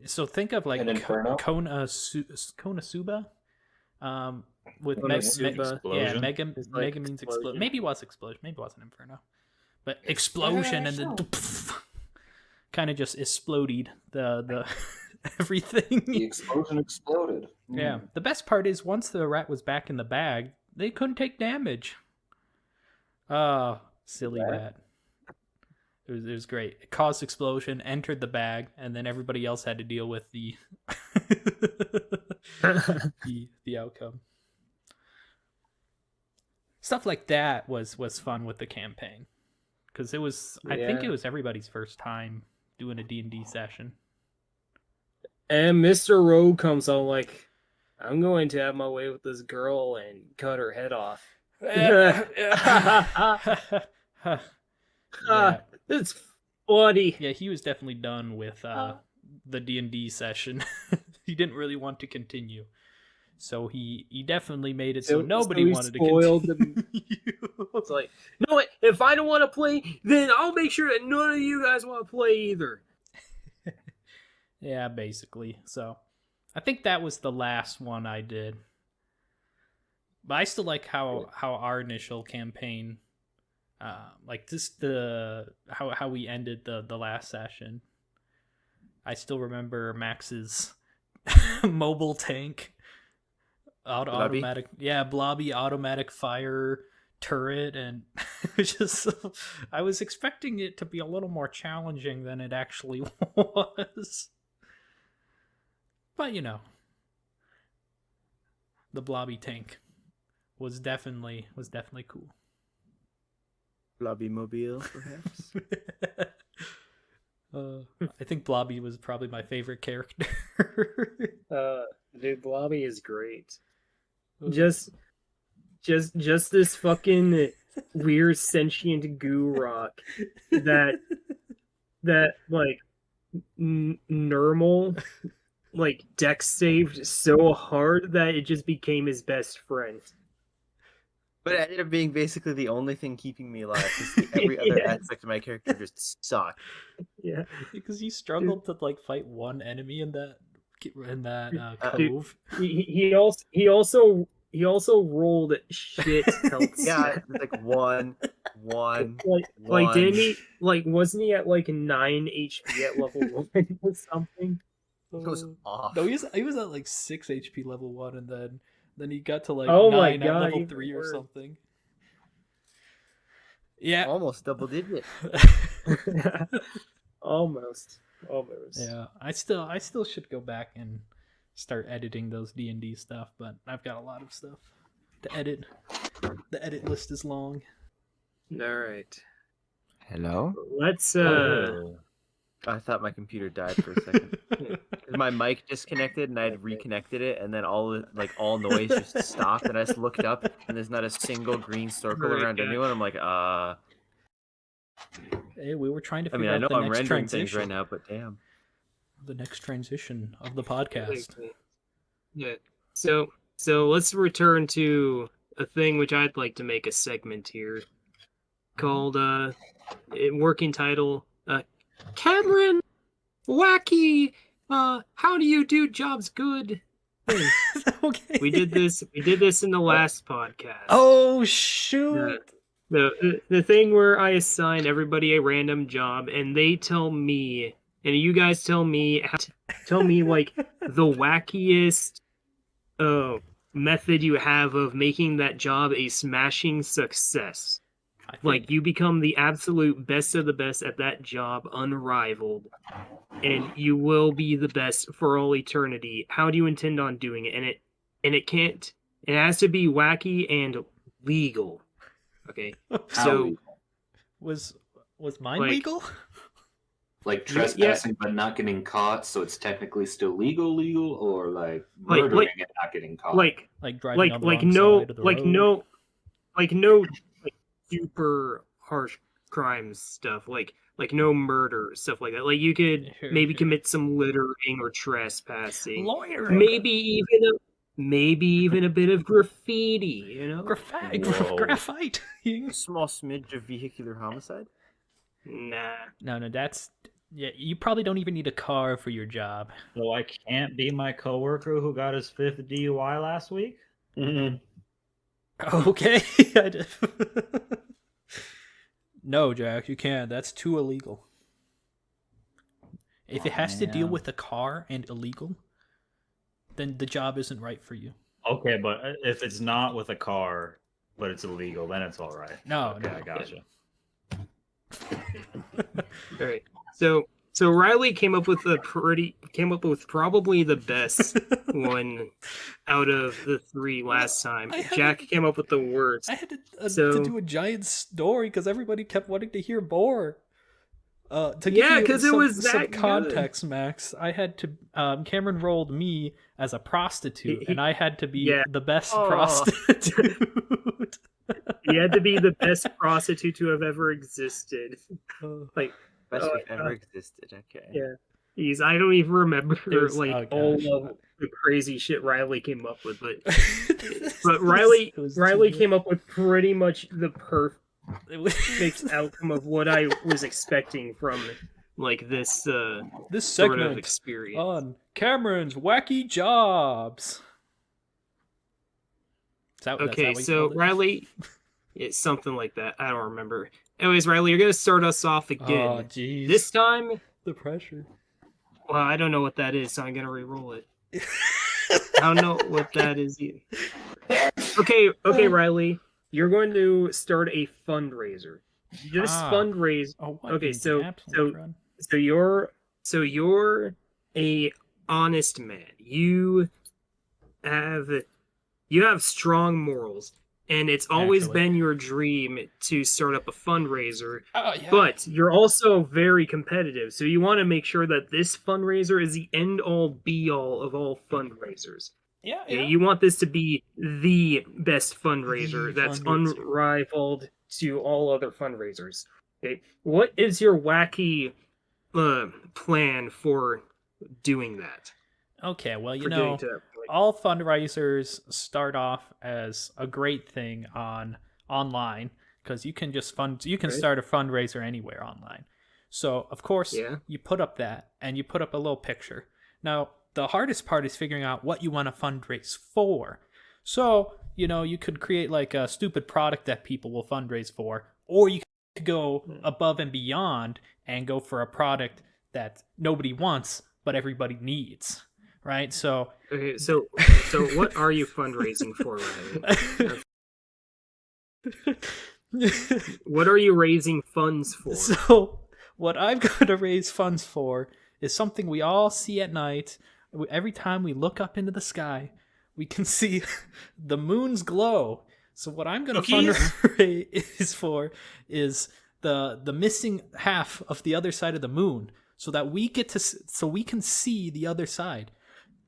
so think of like An Inferno? Konosuba, with Konosuba. yeah, Mega It's like Mega means explode. explosion. Maybe it was explosion. Maybe it wasn't Inferno, but explosion and then kind of just exploded the everything. The explosion exploded. Yeah. The best part is once the rat was back in the bag, they couldn't take damage. Oh, silly rat. It was great. It caused explosion, entered the bag, and then everybody else had to deal with the the outcome. Stuff like that was fun with the campaign, because it was I think Yeah. it was everybody's first time doing a D&D session. And Mr. Rogue comes out like, I'm going to have my way with this girl and cut her head off. Yeah. It's funny. Yeah, he was definitely done with the D&D session. He didn't really want to continue. So he definitely made it so nobody he wanted to spoiled continue. It's like, no, if I don't want to play, then I'll make sure that none of you guys want to play either. Yeah, basically. So I think that was the last one I did. But I still like how our initial campaign, like just how we ended the last session. I still remember Max's mobile tank, automatic, blobby automatic fire turret, and just I was expecting it to be a little more challenging than it actually was. But the blobby tank was definitely cool. Blobby Mobile, perhaps. I think Blobby was probably my favorite character. Dude, Blobby is great. Just this fucking weird sentient goo rock that like Nermal like deck saved so hard that it just became his best friend. But it ended up being basically the only thing keeping me alive. Every other Yes. aspect of my character just sucked. Yeah, Because you struggled to like fight one enemy in that Dude, cove. he also rolled shit health. Yeah, it was like one. Like didn't he wasn't he at like 9 HP at level 1 or something? It was off. No, he was at like 6 HP level 1, and then he got to like Oh my 9 at God, level even 3 or worse. something. Yeah. Almost double digit. Almost. Yeah, I still should go back and start editing those D&D stuff, but I've got a lot of stuff to edit. The edit list is long. All right. Hello? Let's I thought my computer died for a second. My mic disconnected and I'd reconnected it, and then all noise just stopped, and I just looked up and there's not a single green circle around anyone. I'm like, Hey, we were trying to I figure mean, I out know the I'm next rendering transition. things right now, but damn. The next transition of the podcast. Yeah. So let's return to a thing which I'd like to make a segment here called working title Cameron Wacky how do you do jobs good? Okay. We did this in the last podcast. Oh shoot. The thing where I assign everybody a random job and they tell me, and you guys tell me like the wackiest method you have of making that job a smashing success. I think. Like, you become the absolute best of the best at that job, unrivaled, and you will be the best for all eternity. How do you intend on doing it? It has to be wacky and legal. Okay, so was mine like- legal? Like trespassing but not getting caught, so it's technically still legal, or like murdering and not getting caught. Like driving on the wrong side of the road? no super harsh crimes stuff, like no murder stuff like that. Like, you could maybe commit some littering or trespassing, Loitering. maybe even a bit of graffiti, you know? Graphite. A small smidge of vehicular homicide. Nah. No, that's you probably don't even need a car for your job. So I can't be my coworker who got his 5th DUI last week? Okay. No, Jack, you can't. That's too illegal. If it has to deal with a car and illegal, then the job isn't right for you. Okay, but if it's not with a car, but it's illegal, then it's all right. No, okay, I gotcha. All right. So Riley came up with probably the best one out of the 3 last time. Jack came up with the worst. I had to do a giant story because everybody kept wanting to hear more. To give you because it was some that context, Max. I had to. Cameron rolled me as a prostitute, and I had to be the best prostitute. He had to be the best prostitute to have ever existed. Like, best who've ever existed. Okay. Yeah. I don't even remember all of the crazy shit Riley came up with, but Riley came up with pretty much the perfect outcome of what I was expecting from like this this sort segment of experience on Cameron's Wacky Jobs. Okay, so Riley, it's something like that. I don't remember. Anyways, Riley, you're gonna start us off again. Oh, jeez. This time, the pressure. Well, I don't know what that is, so I'm gonna re-roll it. I don't know what that is either. Okay, Riley, you're going to start a fundraiser. This fundraiser. Okay, so you're a honest man. You have strong morals, and it's always been your dream to start up a fundraiser. But you're also very competitive, so you want to make sure that this fundraiser is the end-all, be-all of all fundraisers. Yeah. You want this to be the best fundraiser that's unrivaled to all other fundraisers. Okay, what is your wacky plan for doing that? Okay, well, all fundraisers start off as a great thing online because you can just start a fundraiser anywhere online. So, of course, you put up that and you put up a little picture. Now, the hardest part is figuring out what you want to fundraise for. So, you could create like a stupid product that people will fundraise for, or you could go above and beyond and go for a product that nobody wants but everybody needs. Right, so what are you fundraising for, Riley? What are you raising funds for? So, what I'm going to raise funds for is something we all see at night. Every time we look up into the sky, we can see the moon's glow. So, what I'm going to fundraise for is the missing half of the other side of the moon, so that we can see the other side.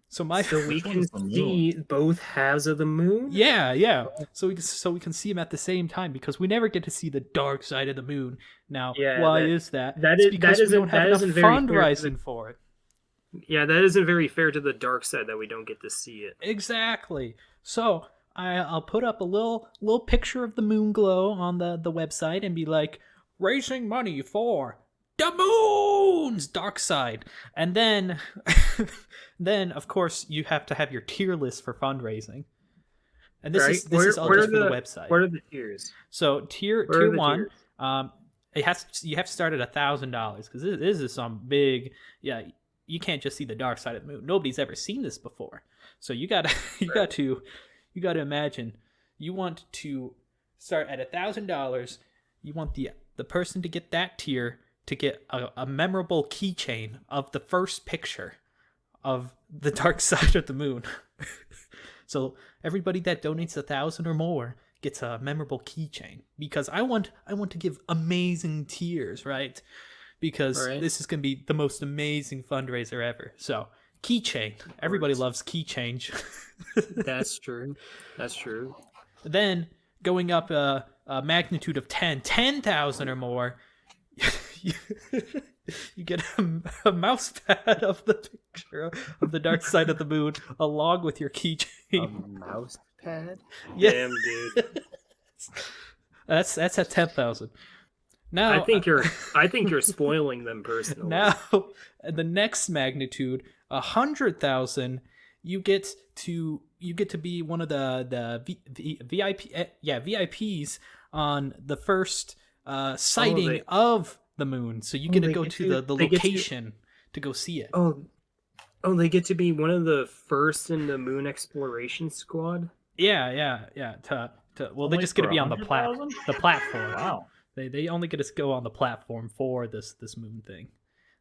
So we can see both halves of the moon? Yeah. So we can see them at the same time because we never get to see the dark side of the moon. Now, why is that? It's because we don't have enough fundraising for it. Yeah, that isn't very fair to the dark side that we don't get to see it. Exactly. So I'll put up a little picture of the moon glow on the website and be like, raising money for the moon's dark side. And then of course you have to have your tier list for fundraising. And this is all just for the website. What are the tiers? So tier 1, you have to start at $1,000 because this is some big. You can't just see the dark side of the moon. Nobody's ever seen this before. So you got to imagine you want to start at $1,000. You want the person to get that tier to get a memorable keychain of the first picture of the dark side of the moon. So everybody that donates 1,000 or more gets a memorable keychain, because I want to give amazing tiers, right? Because this is going to be the most amazing fundraiser ever. So keychain, everybody loves keychain. That's true. That's true. Then going up a magnitude of 10,000 or more, you get a mouse pad of the picture of the dark side of the moon along with your keychain. A mouse pad? Yeah. Damn, dude. That's at 10,000. Now I think you're spoiling them personally. Now the next magnitude, 100,000, you get to be one of the VIPs on the first sighting of the moon. So you get to go to the location to go see it. Oh, they get to be one of the first in the moon exploration squad? Yeah. Well, they just get to be on the platform. Wow. They only get to go on the platform for this moon thing.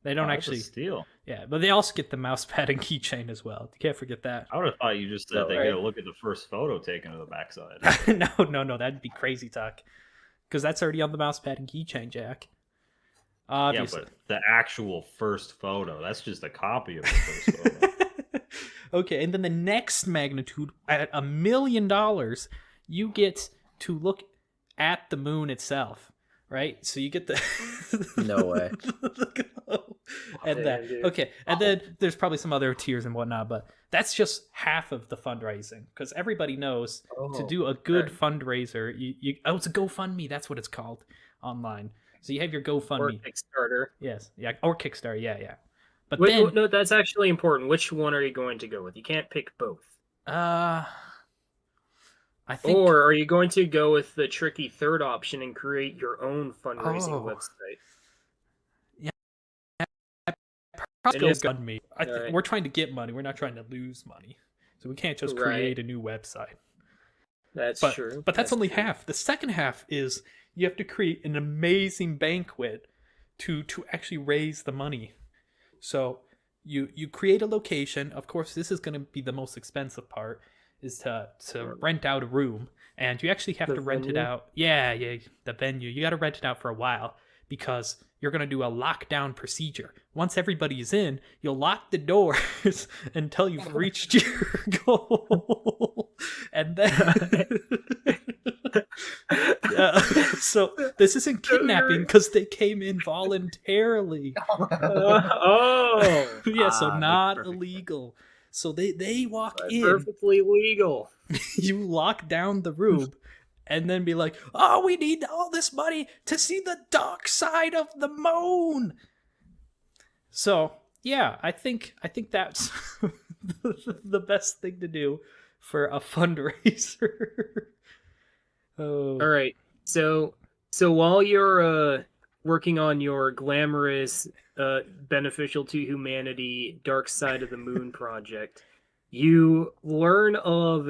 They don't actually steal. Yeah, but they also get the mouse pad and keychain as well. You can't forget that. I would have thought you just said they get to look at the first photo taken of the backside. No, that'd be crazy talk. Because that's already on the mouse pad and keychain, Jack. Obviously. Yeah, but the actual first photo, that's just a copy of the first photo. Okay, and then the next magnitude, at $1 million, you get to look at the moon itself, right? So you get the... No way. And then there's probably some other tiers and whatnot, but that's just half of the fundraising, because everybody knows to do a good fundraiser, it's a GoFundMe, that's what it's called online. So you have your GoFundMe. Or Kickstarter. Yes, yeah, or Kickstarter, yeah. But no, that's actually important. Which one are you going to go with? You can't pick both. I think... Or are you going to go with the tricky third option and create your own fundraising website? GoFundMe. We're trying to get money. We're not trying to lose money. So we can't just create a new website. That's true. But that's only half. The second half is you have to create an amazing banquet to actually raise the money. So you create a location. Of course, this is going to be the most expensive part, is to rent out a room. And you actually have to rent it out. Yeah, the venue. You got to rent it out for a while, because you're going to do a lockdown procedure. Once everybody's in, you'll lock the doors until you've reached your goal. And then... so this isn't kidnapping, because they came in voluntarily. So not illegal. So they walk in. Perfectly legal. You lock down the room and then be like, oh, we need all this money to see the dark side of the moon. So yeah, I think that's the best thing to do for a fundraiser. Oh. All right. So while you're working on your glamorous, beneficial to humanity Dark Side of the Moon project, you learn of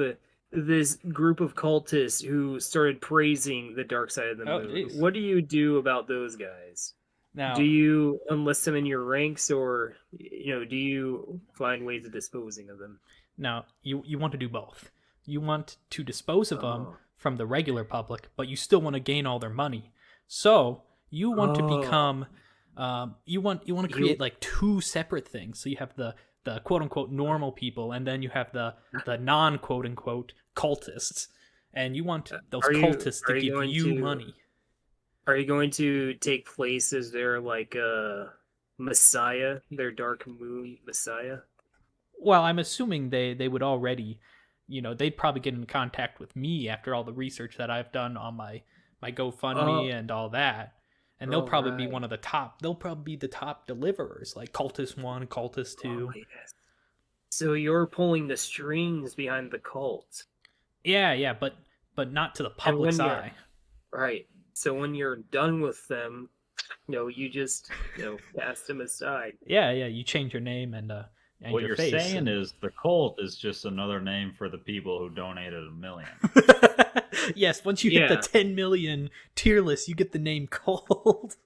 this group of cultists who started praising the Dark Side of the Moon. Geez. What do you do about those guys? Now, do you enlist them in your ranks, or do you find ways of disposing of them? Now, you want to do both. You want to dispose of them from the regular public, but you still want to gain all their money. So you want to become, you want to create like two separate things. So you have the quote unquote normal people, and then you have the non quote unquote cultists, and you want those cultists to give you money. Are you going to take place as their messiah, their dark moon messiah? Well, I'm assuming they would already, they'd probably get in contact with me after all the research that I've done on my GoFundMe and all that. And they'll probably be one of the top. They'll probably be the top deliverers, like Cultist 1, Cultist 2. Oh, yes. So you're pulling the strings behind the cult. Yeah, but not to the public's eye. Right. So when you're done with them, you just cast them aside. Yeah, you change your name and what your you're face. saying is the cult is just another name for the people who donated $1 million. Yes, once you hit the Yeah. 10 million tier list, you get the name Cult.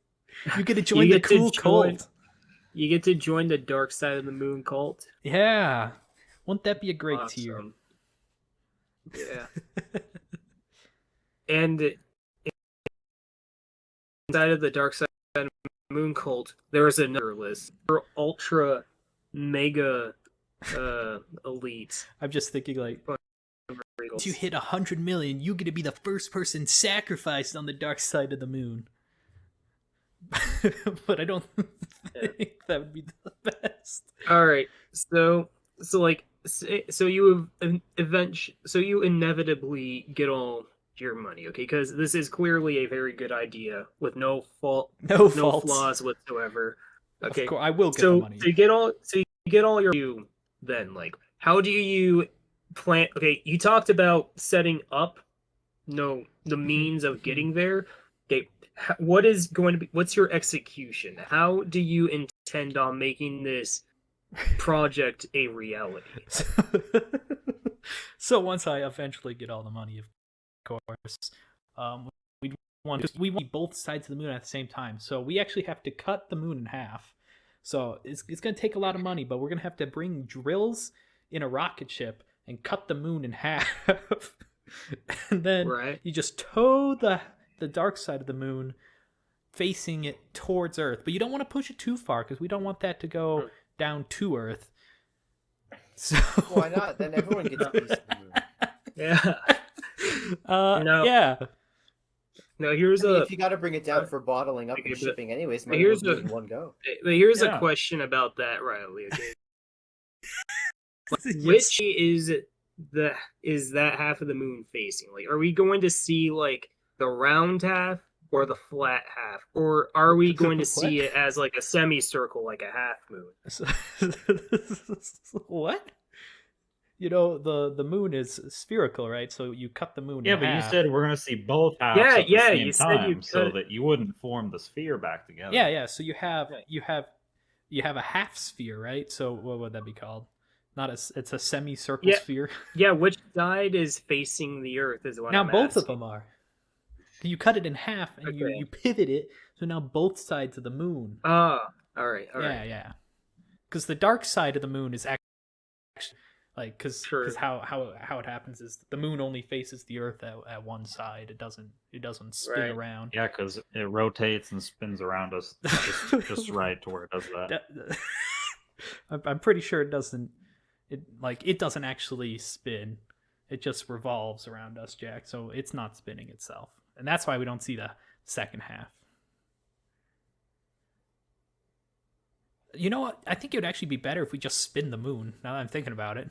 You get to join You the get to cool join- cult. You get to join the Dark Side of the Moon cult. Yeah. Wouldn't that be a great tier? Awesome. Yeah. And inside of the Dark Side of the Moon cult, there is another list for ultra mega elite. I'm just thinking like, once you hit 100 million, you get to be the first person sacrificed on the dark side of the moon. But I don't think that would be the best. All right, so you inevitably get all your money, okay? Because this is clearly a very good idea with no No no faults. flaws whatsoever. Okay, Of course, I will get so the money. so you get all your then like how do you plan? Okay, you talked about setting up the means of getting there. Okay, what's your execution? How do you intend on making this project a reality? So once I eventually get all the money, of course, we want both sides of the moon at the same time. So we actually have to cut the moon in half. So it's going to take a lot of money, but we're going to have to bring drills in a rocket ship and cut the moon in half. And then you just tow the dark side of the moon facing it towards Earth. But you don't want to push it too far because we don't want that to go down to Earth. So Why not? Then everyone gets a piece of the moon. Yeah. Yeah. No, here's if you got to bring it down for bottling up and shipping, anyways, might as well do it in one go. But here's a question about that, Riley. Okay, which is that half of the moon facing? Like, are we going to see like the round half or the flat half, or are we going to see it as like a semicircle, like a half moon? What? You know, the moon is spherical, right? So you cut the moon in but half. you said we're gonna see both halves at the same time, so that you wouldn't form the sphere back together. Yeah. So you have a half sphere, right? So what would that be called? It's a semicircle sphere. Yeah, which side is facing the Earth is what now I'm both asking. of them are. You cut it in half and you pivot it, so now both sides of the moon. All right. Yeah. Because the dark side of the moon is actually like because how it happens is the moon only faces the Earth at one side. It doesn't spin around. Yeah, because it rotates and spins around us just right to where it does that. I'm pretty sure it doesn't. It doesn't actually spin. It just revolves around us, Jack. So it's not spinning itself, and that's why we don't see the second half. You know what? I think it would actually be better if we just spin the moon. Now that I'm thinking about it.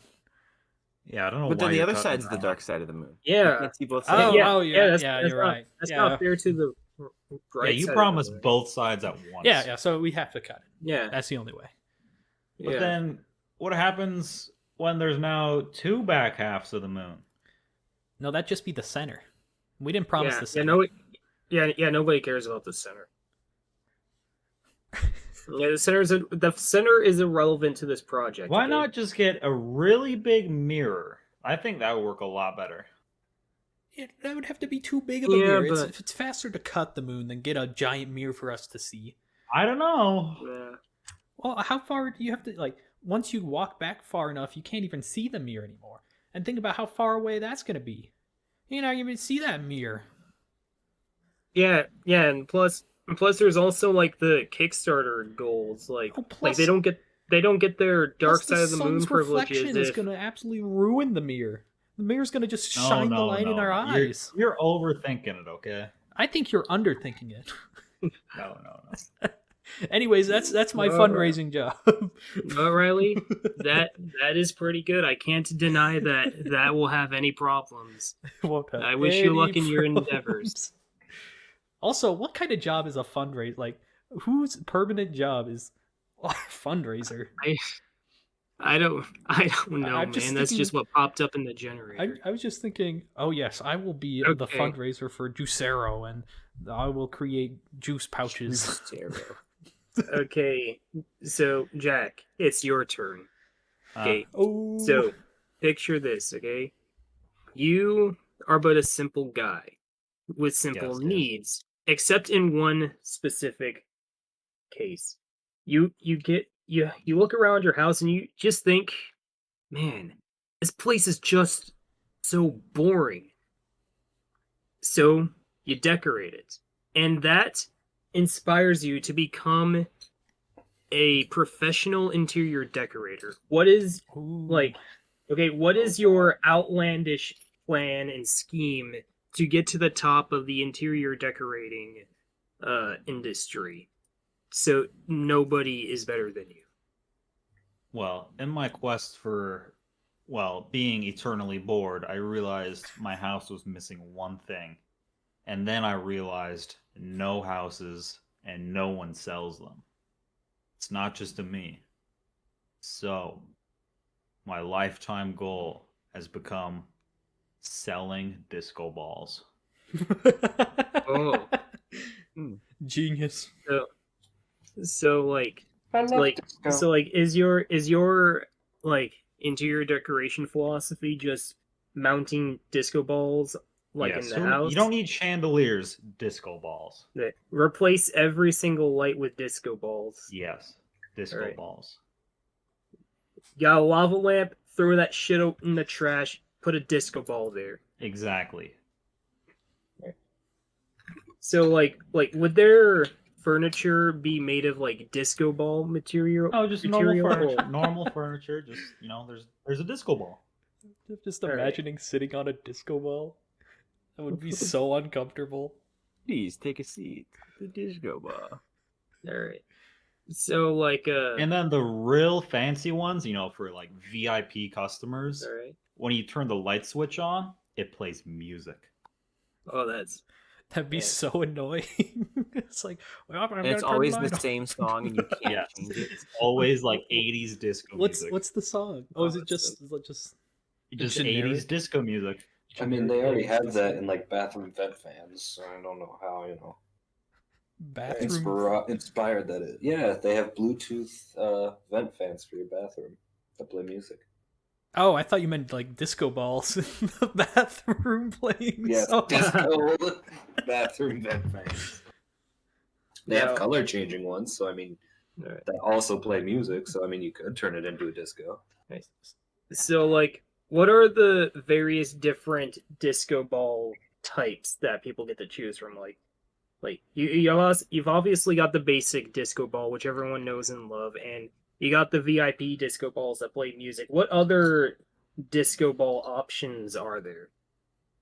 Yeah, I don't know. But why then the you're other cutting side's it the out. dark side of the moon. Yeah. You can't see both sides. You're right. That's not fair to the right. Yeah, you promised both sides at once. Yeah. So we have to cut it. Yeah, that's the only way. But then, what happens when there's now two back halves of the moon? No, that'd just be the center. We didn't promise the center. Nobody cares about the center. Yeah, the center is irrelevant to this project. Why not just get a really big mirror? I think that would work a lot better. That would have to be too big of a mirror. It's faster to cut the moon than get a giant mirror for us to see. I don't know. Yeah. Well, how far do you have to once you walk back far enough, you can't even see the mirror anymore. And think about how far away that's going to be. You're not even see that mirror. Yeah, and plus there's also like the Kickstarter goals, like they don't get their dark side of the moon privileges. Reflection is going to absolutely ruin the mirror. The mirror's going to just shine the light in our eyes. You're overthinking it, okay? I think you're underthinking it. No. Anyways, that's my fundraising job. Well, Riley, that is pretty good. I can't deny that will have any problems. I wish you luck in your endeavors. Also, what kind of job is a fundraiser? Like, whose permanent job is a fundraiser? I don't know, man. That's just what popped up in the generator. I was just thinking, oh yes, I will be the fundraiser for Juicero, and I will create juice pouches. Juicero. Okay, so Jack, it's your turn. Okay, so picture this. Okay, you are but a simple guy with simple Yes, needs, except in one specific case. You look around your house and you just think, man, this place is just so boring. So you decorate it. And that inspires you to become a professional interior decorator. What is what is your outlandish plan and scheme to get to the top of the interior decorating industry so nobody is better than you? Well, in my quest for, well, being eternally bored, I realized my house was missing one thing. And then I realized no houses and no one sells them. It's not just to me. So, my lifetime goal has become selling disco balls. Oh. Genius. So like is your like interior decoration philosophy just mounting disco balls like in the house? You don't need chandeliers, disco balls. Replace every single light with disco balls. Yes, disco balls. You got a lava lamp, throw that shit in the trash, put a disco ball there. Exactly. So like would their furniture be made of like disco ball material? Oh, just normal furniture. Normal furniture. Just there's a disco ball. Just imagining sitting on a disco ball. That would be so uncomfortable. Please take a seat. The disco ball. All right. So like and then the real fancy ones, for like VIP customers. All right. When you turn the light switch on, it plays music. Oh, that'd be so annoying. It's like, and it's always the same song, and you can't change it. It's always like 80s disco music. What's the song? Oh, is it just 80s disco music? I mean, they already have that in like bathroom vent fans, so I don't know how inspired that is. Yeah, they have Bluetooth vent fans for your bathroom that play music. Oh, I thought you meant like disco balls in the bathroom playing. Yes, disco bathroom vent fans. They have color changing ones, so I mean, that also play music. So I mean, you could turn it into a disco. Nice. So like, what are the various different disco ball types that people get to choose from? Like you've obviously got the basic disco ball, which everyone knows and love, and you got the VIP disco balls that play music. What other disco ball options are there?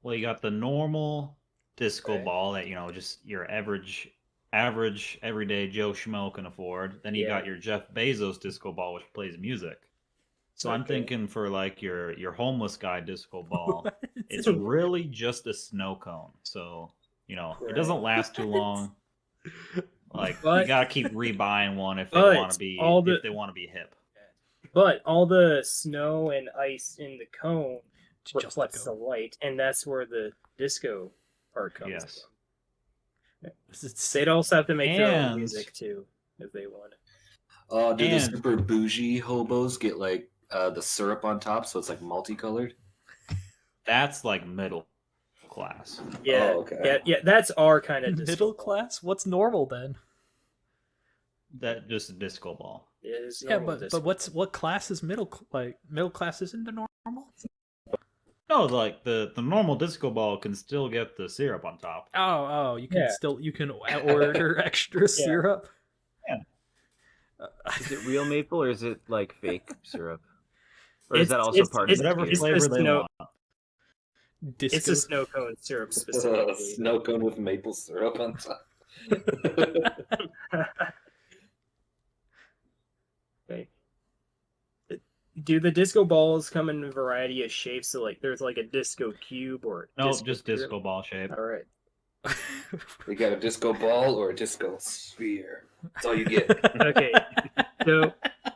Well, you got the normal disco ball that just your average everyday Joe Schmo can afford. Then you got your Jeff Bezos disco ball, which plays music. So I'm thinking for like your homeless guy disco ball, it's really just a snow cone. So it doesn't last too long. Like you gotta keep rebuying one if they want to be hip. But all the snow and ice in the cone reflects the light, and that's where the disco part comes from. They'd also have to make their own music too if they want it. Do the super bougie hobos get like the syrup on top, so it's like multicolored? That's like middle class. Yeah. Oh, okay. Yeah. That's our kind of middle class. What's normal then? That just a disco ball. But what class is middle? Like middle class isn't the normal. No, like the normal disco ball can still get the syrup on top. Oh, you can order extra syrup. Yeah. Is it real maple or is it like fake syrup? Or is that also part of whatever flavor they want? Disco. It's a snow cone syrup specifically. Snow cone with maple syrup on top. Okay. Do the disco balls come in a variety of shapes? So like there's like a disco cube or just disco ball shape. All right. You got a disco ball or a disco sphere. That's all you get. Okay.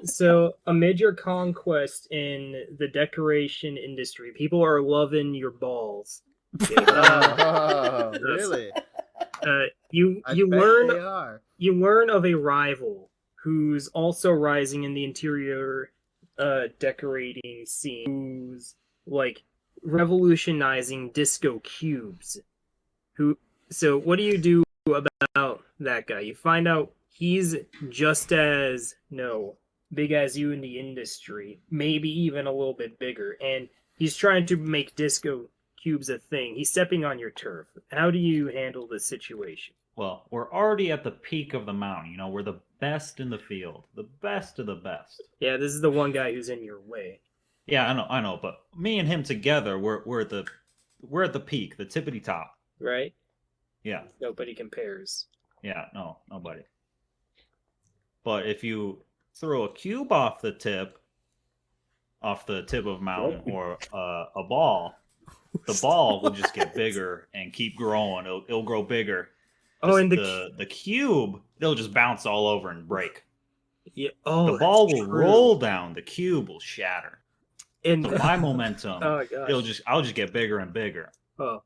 So amid your conquest in the decoration industry, people are loving your balls. Oh, really? You learn of a rival who's also rising in the interior decorating scene, who's like revolutionizing disco cubes. So what do you do about that guy? You find out he's just as big as you in the industry, maybe even a little bit bigger, and he's trying to make disco cubes a thing. He's stepping on your turf. How do you handle this situation? Well, we're already at the peak of the mountain. We're the best in the field, the best of the best. Yeah, this is the one guy who's in your way. Yeah, I know, but me and him together, we're at the peak, the tippity top. Right? Yeah. Nobody compares. Yeah, no, nobody. But if you throw a cube off the tip of a mountain, or a ball, the ball will just get bigger and keep growing. It'll grow bigger. And the cube, it'll just bounce all over and break. Yeah. The ball will roll down. The cube will shatter. And so my momentum, I'll just get bigger and bigger. Oh.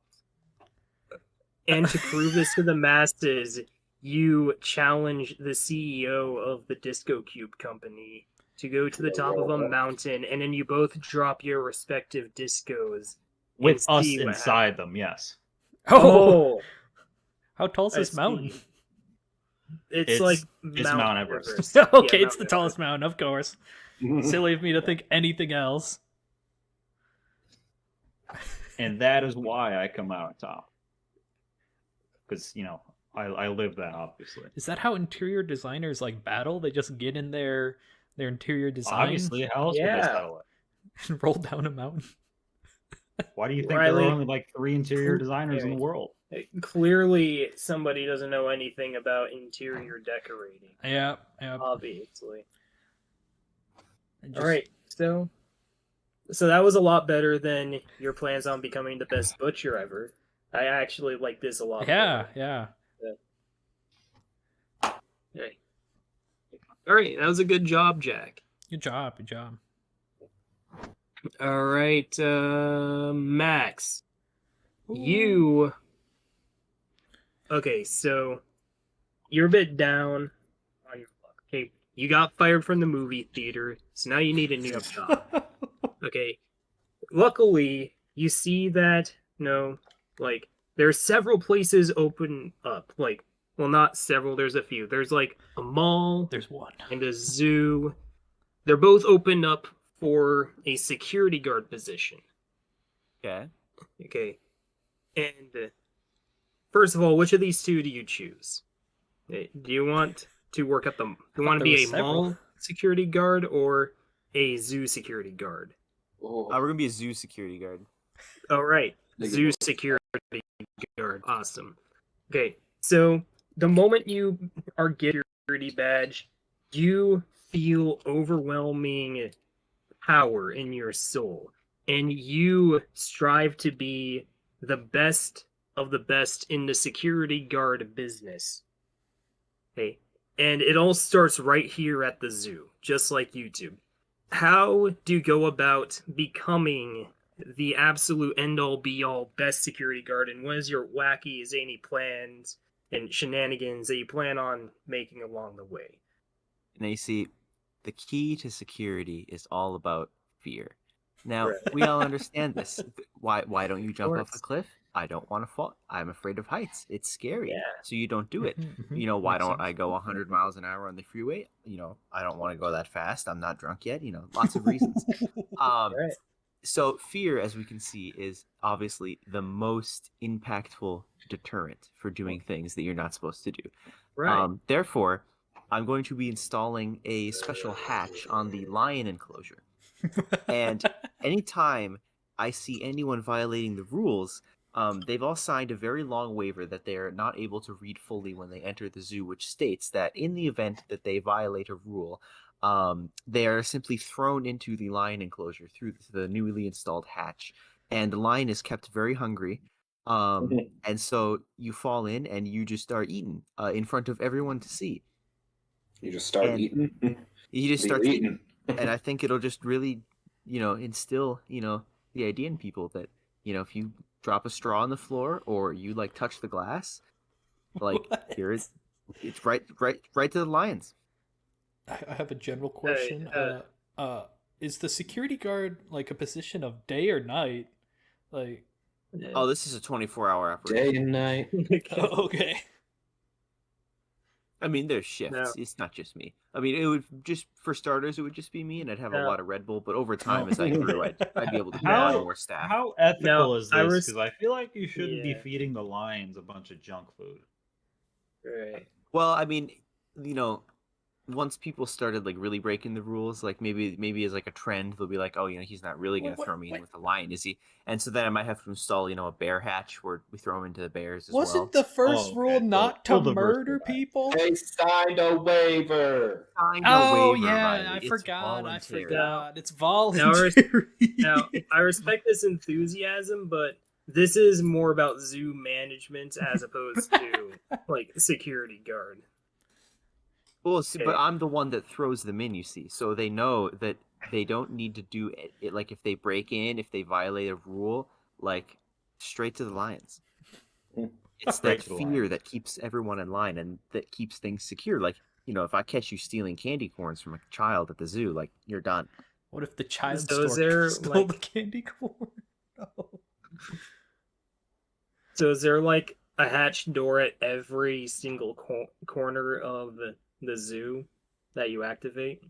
And to prove this to the masses, you challenge the CEO of the Disco Cube Company to go to the top of a mountain, and then you both drop your respective discos. With us inside them, yes. Oh! How tall is this mountain? It's like Mount Everest. Okay, it's the tallest mountain, of course. Silly of me to think anything else. And that is why I come out on top. Because, I live that, obviously. Is that how interior designers battle? They just get in their interior design? Obviously, how else would they settle it? And roll down a mountain? Why do you think there are only 3 interior designers in the world? Clearly, somebody doesn't know anything about interior decorating. Yeah. Obviously. All right, so that was a lot better than your plans on becoming the best butcher ever. I actually like this a lot. Yeah. Okay. All right, that was a good job, Jack. Good job. All right, Max. Ooh. Okay, so you're a bit down on your luck. Okay, you got fired from the movie theater, so now you need a new job. Okay. Luckily, you see that, there are several places open up. Well, not several, there's a few. There's a mall. There's one. And a zoo. They're both opened up for a security guard position. Okay. And first of all, which of these two do you choose? Do you want to work at do you want to be a mall security guard or a zoo security guard? We're gonna be a zoo security guard. All right, zoo security guard. Awesome. Okay, so the moment you are getting your security badge, you feel overwhelming power in your soul, and you strive to be the best of the best in the security guard business. Okay, and it all starts right here at the zoo, just like YouTube. How do you go about becoming the absolute end-all be-all best security guard, and what is your wacky, zany plans and shenanigans that you plan on making along the way? Now you see, the key to security is all about fear. Now, we all understand this. Why don't you jump off a cliff? I don't want to fall. I'm afraid of heights. It's scary. Yeah. So you don't do it. Why don't I go 100 miles an hour on the freeway? I don't want to go that fast. I'm not drunk yet. Lots of reasons. So fear, as we can see, is obviously the most impactful deterrent for doing things that you're not supposed to do. Right. Therefore, I'm going to be installing a special hatch on the lion enclosure. And anytime I see anyone violating the rules, they've all signed a very long waiver that they are not able to read fully when they enter the zoo, which states that in the event that they violate a rule, they are simply thrown into the lion enclosure through the newly installed hatch. And the lion is kept very hungry. And so you fall in and you just start eating in front of everyone to see. You just start eating? You just start eating. And I think it'll just really, instill, the idea in people that, if you drop a straw on the floor or you touch the glass, here it's right to the lions. I have a general question. Is the security guard a position of day or night? Like, Oh, this is a 24-hour operation. Day and night. okay. I mean, there's shifts. No. It's not just me. I mean, it would just, for starters, it would just be me, and I'd have a No. lot of Red Bull. But over time, as I grew, I'd be able to get a How- lot more staff. How ethical No, is I this? was- Because I feel like you shouldn't be Yeah. feeding the lions a bunch of junk food. Right. Well, I mean, once people started like really breaking the rules, like maybe as like a trend, they'll be like, oh, he's not really gonna throw me in with a lion, is he? And so then I might have to install, a bear hatch where we throw him into the bears as well. Wasn't the first Oh, rule okay. not to We'll diversify murder that. people? They signed a waiver. Signed a Oh waiver, yeah, Riley. I It's forgot. voluntary. I forgot. It's voluntary. Now, I respect this enthusiasm, but this is more about zoo management as opposed to like security guard. Well, see, but Okay. I'm the one that throws them in, you see. So they know that they don't need to do it. Like, if they break in, if they violate a rule, like, straight to the lions. It's Straight that to the fear lions. that keeps everyone in line and that keeps things secure. Like, if I catch you stealing candy corns from a child at the zoo, like, you're done. What if the child So is store there, stole like- the candy corn? No. So is there like a hatched door at every single corner of the zoo that you activate?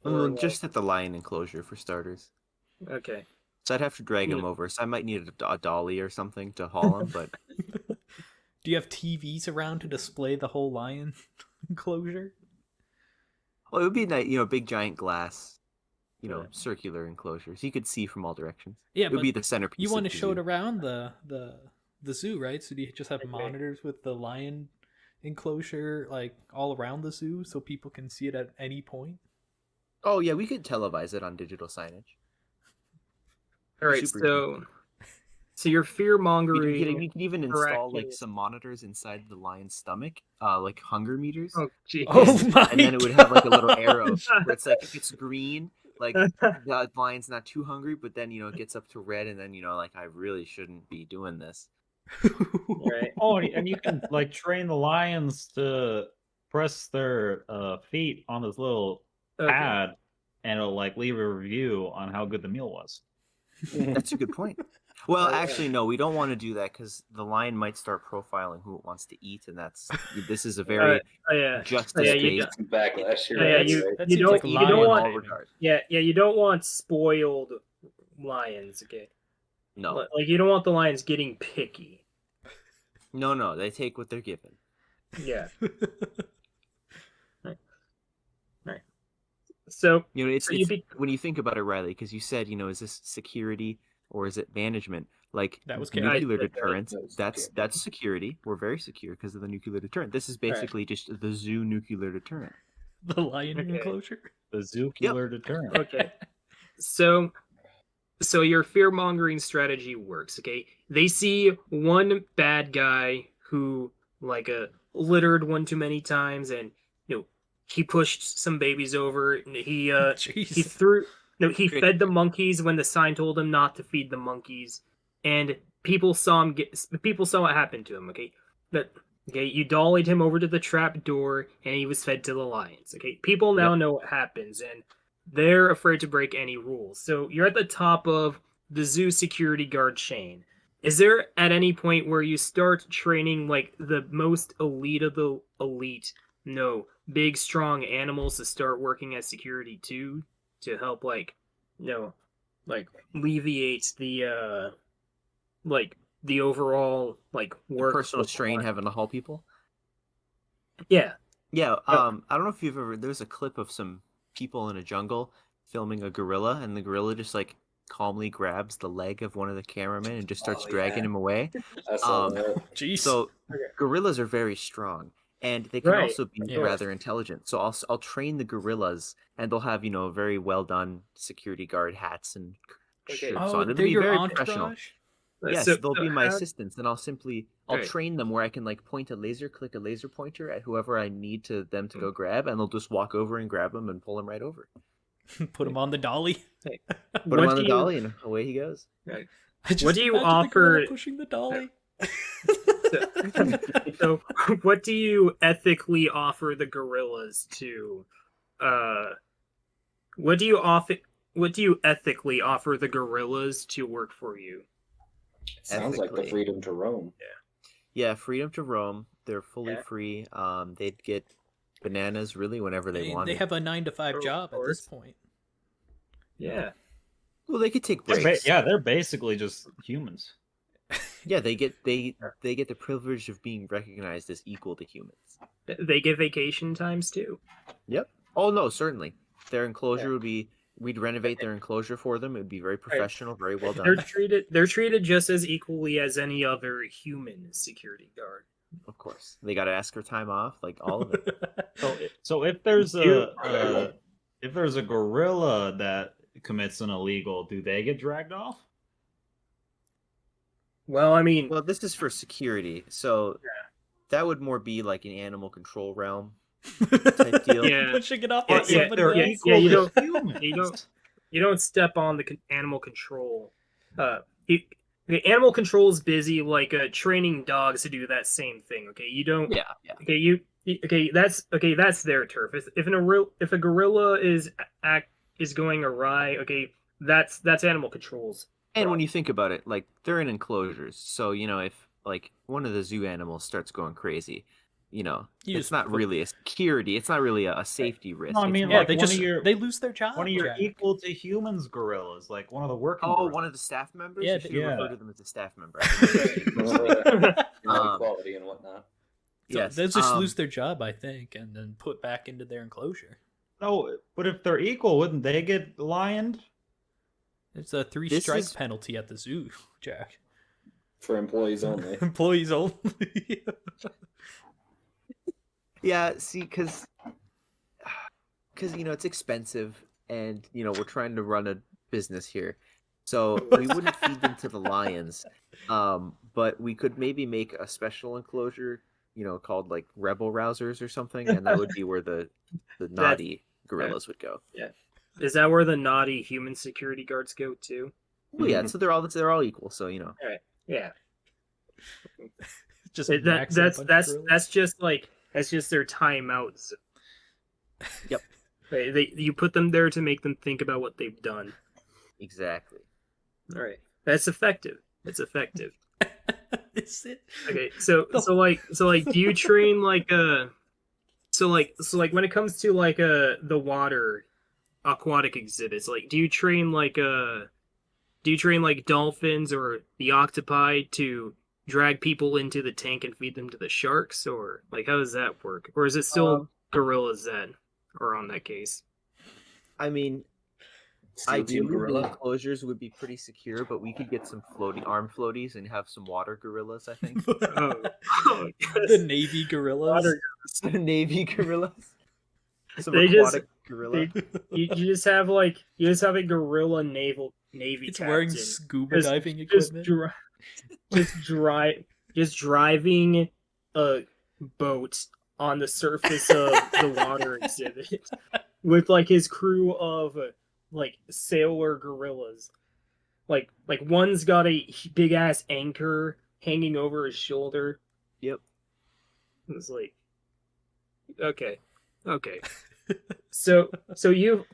Or, like- Just at the lion enclosure, for starters. Okay. So I'd have to drag him Yeah. over. So I might need a dolly or something to haul him, but Do you have TVs around to display the whole lion enclosure? well, it would be nice, big giant glass, Yeah. circular enclosure, so you could see from all directions. Yeah, It would but be the centerpiece. you want to of the show it zoo. around the zoo, right? So do you just have Okay. monitors with the lion enclosure like all around the zoo so people can see it at any point? Oh yeah, we could televise it on digital signage. All right. Super So your fear We mongering. could even install like Correct. some monitors inside the lion's stomach, like hunger meters, Oh, geez. Oh my and then it would have like a little God. arrow where it's like if it's green, like the lion's not too hungry, but then it gets up to red, and then like I really shouldn't be doing this. Right. Oh, and you can like train the lions to press their feet on this little Okay. pad, and it'll like leave a review on how good the meal was. That's a good point. Well, Oh, yeah. actually, no, we don't want to do that because the lion might start profiling who it wants to eat, and this is a very Oh, yeah. justice-based. Some backlash. You're Yeah, right, you- right. That You seems don't- like a you lion don't in want- all shaming. regards. Yeah, you don't want spoiled lions. Okay. No, Like you don't want the lions getting picky. no, they take what they're given. Yeah. So It's, So you'd it's be- when you think about it, Riley, because you said, is this security or is it management? Like That was chaos. nuclear I- I- deterrence. that was That's security. that's security. We're very secure because of the nuclear deterrent. This is Right. basically just the zoo nuclear deterrent. The lion Okay. enclosure? The zookeeper deterrent. okay. So your fear mongering strategy works. Okay. They see one bad guy who littered one too many times, and he pushed some babies over. And he Jeez. he fed the monkeys when the sign told him not to feed the monkeys, and people saw what happened to him. Okay, you dollied him over to the trap door, and he was fed to the lions. Okay, people now know what happens, and they're afraid to break any rules. So you're at the top of the zoo security guard chain. Is there at any point where you start training like the most elite of the elite? No, big strong animals to start working as security too, to help alleviate the overall work Personal strain requirement. having to haul people. Yeah. Yeah. Oh. I don't know if you've ever. There's a clip of some people in a jungle filming a gorilla, and the gorilla just calmly grabs the leg of one of the cameramen and just starts Oh, dragging yeah. him away. I saw Um, that. Jeez. So Okay. gorillas are very strong, and they can Right. also be Yeah. rather intelligent. So I'll train the gorillas, and they'll have very well done security guard hats and Okay. shirts oh, on. It'll they're be your very professional. entourage? Yes, So- they'll so be my how- assistants, and I'll Right. train them where I can click a laser pointer at whoever I need them to go grab, and they'll just walk over and grab them and pull them right over. Put him on the dolly. Put What him on do the you- dolly, and away he goes. I just What do you imagine the gorilla offer- pushing the dolly? So, what do you ethically offer the gorillas to? What do you you ethically offer the gorillas to work for you? Sounds like the Ethically. freedom to roam. Yeah, freedom to roam. They're fully Yeah. free. They'd get bananas really whenever they They wanted. have a 9 to 5 Of job at this course. point. Yeah. Well, they could take They're breaks. they're basically just humans. Yeah, they get the privilege of being recognized as equal to humans. They get vacation times too. Yep. Oh no, certainly. Their enclosure would be. We'd renovate their enclosure for them. It would be very professional, very well They're done. treated just as equally as any other human security guard. Of course, they got to ask for time off, like all of it. So if there's You- if there's a gorilla that commits an illegal, do they get dragged off? Well, I mean, Well, this is for security, so that would more be like an animal control realm type deal. Yeah. Pushing it off Yeah, on yeah, somebody they're else. equal. you don't- humans. you don't step on the animal control. The animal control is busy like training dogs to do that same thing. Okay, you don't. Yeah, yeah. Okay, that's their turf. If a gorilla is going awry, okay, that's animal control's. And when you think about it, like they're in enclosures, so if like one of the zoo animals starts going crazy, You it's just not put- really a security. It's not really a safety risk. No, I it's mean, more Yeah, like they one of just your- they lose their job. One of your Jack. equal to humans gorillas, like one of the working. Oh, gorillas. one of the staff members? Yeah, You should yeah. refer to them as a staff member. I think that's- Equality and whatnot. So yes. they'll just lose their job, I think, and then put back into their enclosure. No, but if they're equal, wouldn't they get lioned? It's a 3 This strike is- penalty at the zoo, Jack. For employees only. Employees only. Yeah, see, because it's expensive, and we're trying to run a business here, so we wouldn't feed them to the lions, but we could maybe make a special enclosure, called like rebel rousers or something, and that would be where the naughty gorillas would go. Is that where the naughty human security guards go too? Well, yeah, so they're all equal, so Yeah. Just That, max out a bunch of gorillas. that's just their timeouts. Yep. You put them there to make them think about what they've done. exactly. All right, that's effective. It's effective. Is it? Okay, so do you train like so when it comes to like the water aquatic exhibits, like do you train like dolphins or the octopi to drag people into the tank and feed them to the sharks, or like how does that work? Or is it still gorillas that are on that case? I mean, Steel Team ideally the Gorilla. enclosures would be pretty secure, but we could get some arm floaties and have some water gorillas, I think. Oh, The Navy gorillas. Water Some Navy gorillas. Some They just- aquatic gorilla. you just have a gorilla navy It's captain. wearing scuba Just- diving just equipment. just driving a boat on the surface of the water exhibit with like his crew of like sailor gorillas. Like one's got a big ass anchor hanging over his shoulder. Yep. It's like okay. So you've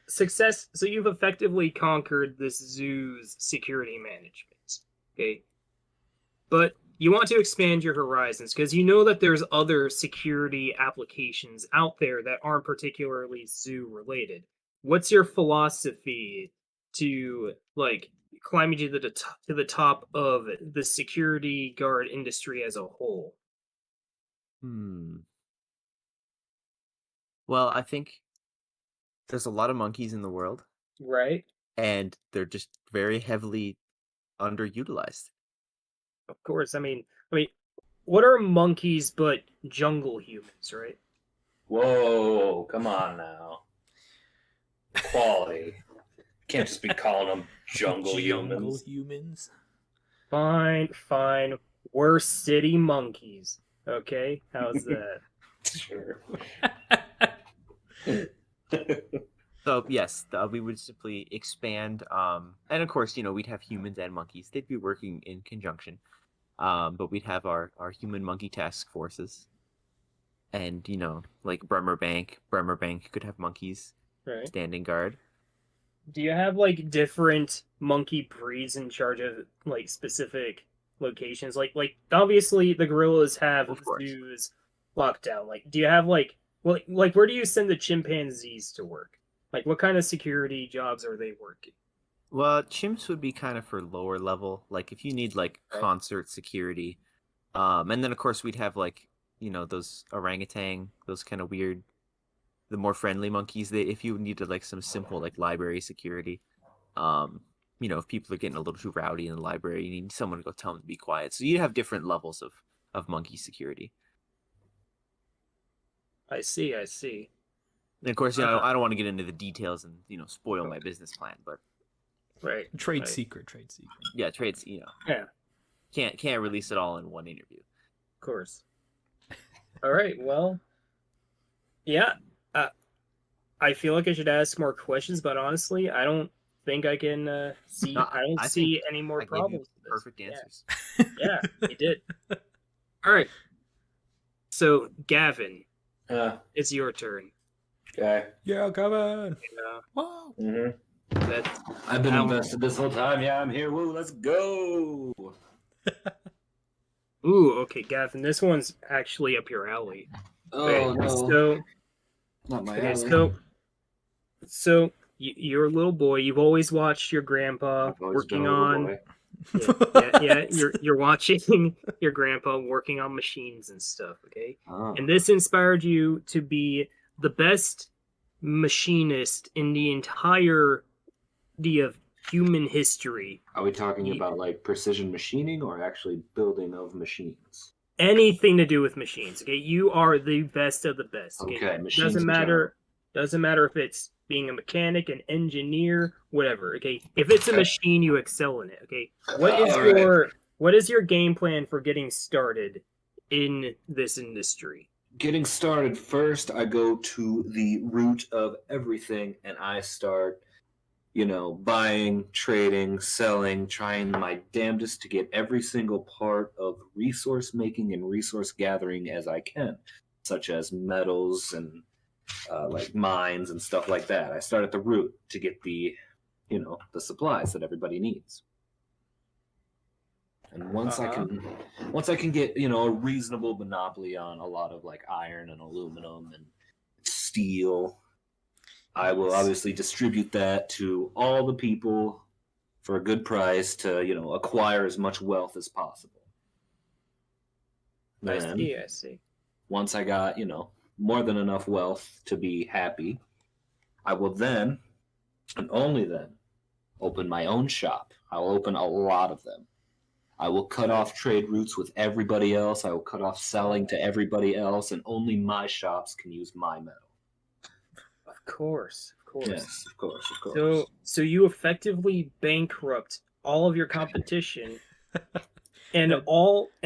effectively conquered this zoo's security management. Okay. But you want to expand your horizons because you know that there's other security applications out there that aren't particularly zoo related. What's your philosophy to like climbing to the top of the security guard industry as a whole? Well, I think there's a lot of monkeys in the world, Right? and they're just very heavily underutilized. Of course. I mean, what are monkeys but jungle humans, right? Whoa, come on now. Quality. Can't just be calling them jungle humans. humans. Fine. We're city monkeys. Okay? How's that? Sure. So yes, we would simply expand, and of course, we'd have humans and monkeys. They'd be working in conjunction, but we'd have our human monkey task forces, and like Bremer Bank could have monkeys Right. standing guard. do you have like different monkey breeds in charge of like specific locations? Like obviously the gorillas have Of course. zoos locked down. Like, do you have like where do you send the chimpanzees to work? Like, what kind of security jobs are they working? Well, chimps would be kind of for lower level, like if you need like Right. concert security. And then of course we'd have like, those orangutan, those kind of weird, the more friendly monkeys. They if you needed like some simple like library security. If people are getting a little too rowdy in the library, you need someone to go tell them to be quiet. So you have different levels of monkey security. I see. I see. And of course, I don't want to get into the details and spoil my business plan, but Right. Trade right. secret. yeah, trades, Yeah. can't release it all in one interview. Of course. All right. Well, yeah. I feel like I should ask more questions, but honestly, I don't think I can see. No, I don't I see think any more I gave you problems. with this. perfect Yeah. answers. Yeah, you did. All right. So, Gavin, it's your turn. Okay. Yeah, come on. Uh, Wow. that's I've been Ow. invested this whole time. Yeah, I'm here. Woo, let's go. ooh, okay, Gavin. This one's actually up your alley. Oh Okay, no, So, not my okay, alley. so you're a little boy. You've always watched your grandpa I've always been working a little on. boy. Yeah. You're watching your grandpa working on machines and stuff. Okay, Oh. and this inspired you to be the best machinist in the entirety of human history. Are we talking about like precision machining or actually building of machines? Anything to do with machines. Okay, you are the best of the best. Okay, machines doesn't in matter. Doesn't matter if it's being a mechanic, an engineer, whatever. Okay, if it's a Okay. machine, you excel in it. Okay, what is All right. your game plan for getting started in this industry? Getting started first, I go to the root of everything and I start, buying, trading, selling, trying my damnedest to get every single part of resource making and resource gathering as I can, such as metals and like mines and stuff like that. I start at the root to get the supplies that everybody needs. And once I can get a reasonable monopoly on a lot of like iron and aluminum and steel, I will obviously distribute that to all the people for a good price to acquire as much wealth as possible. I Then, see. once I got more than enough wealth to be happy, I will then, and only then, open my own shop. I will open a lot of them. I will cut off trade routes with everybody else. I will cut off selling to everybody else, and only my shops can use my metal. Of course. Yes, of course. So you effectively bankrupt all of your competition, and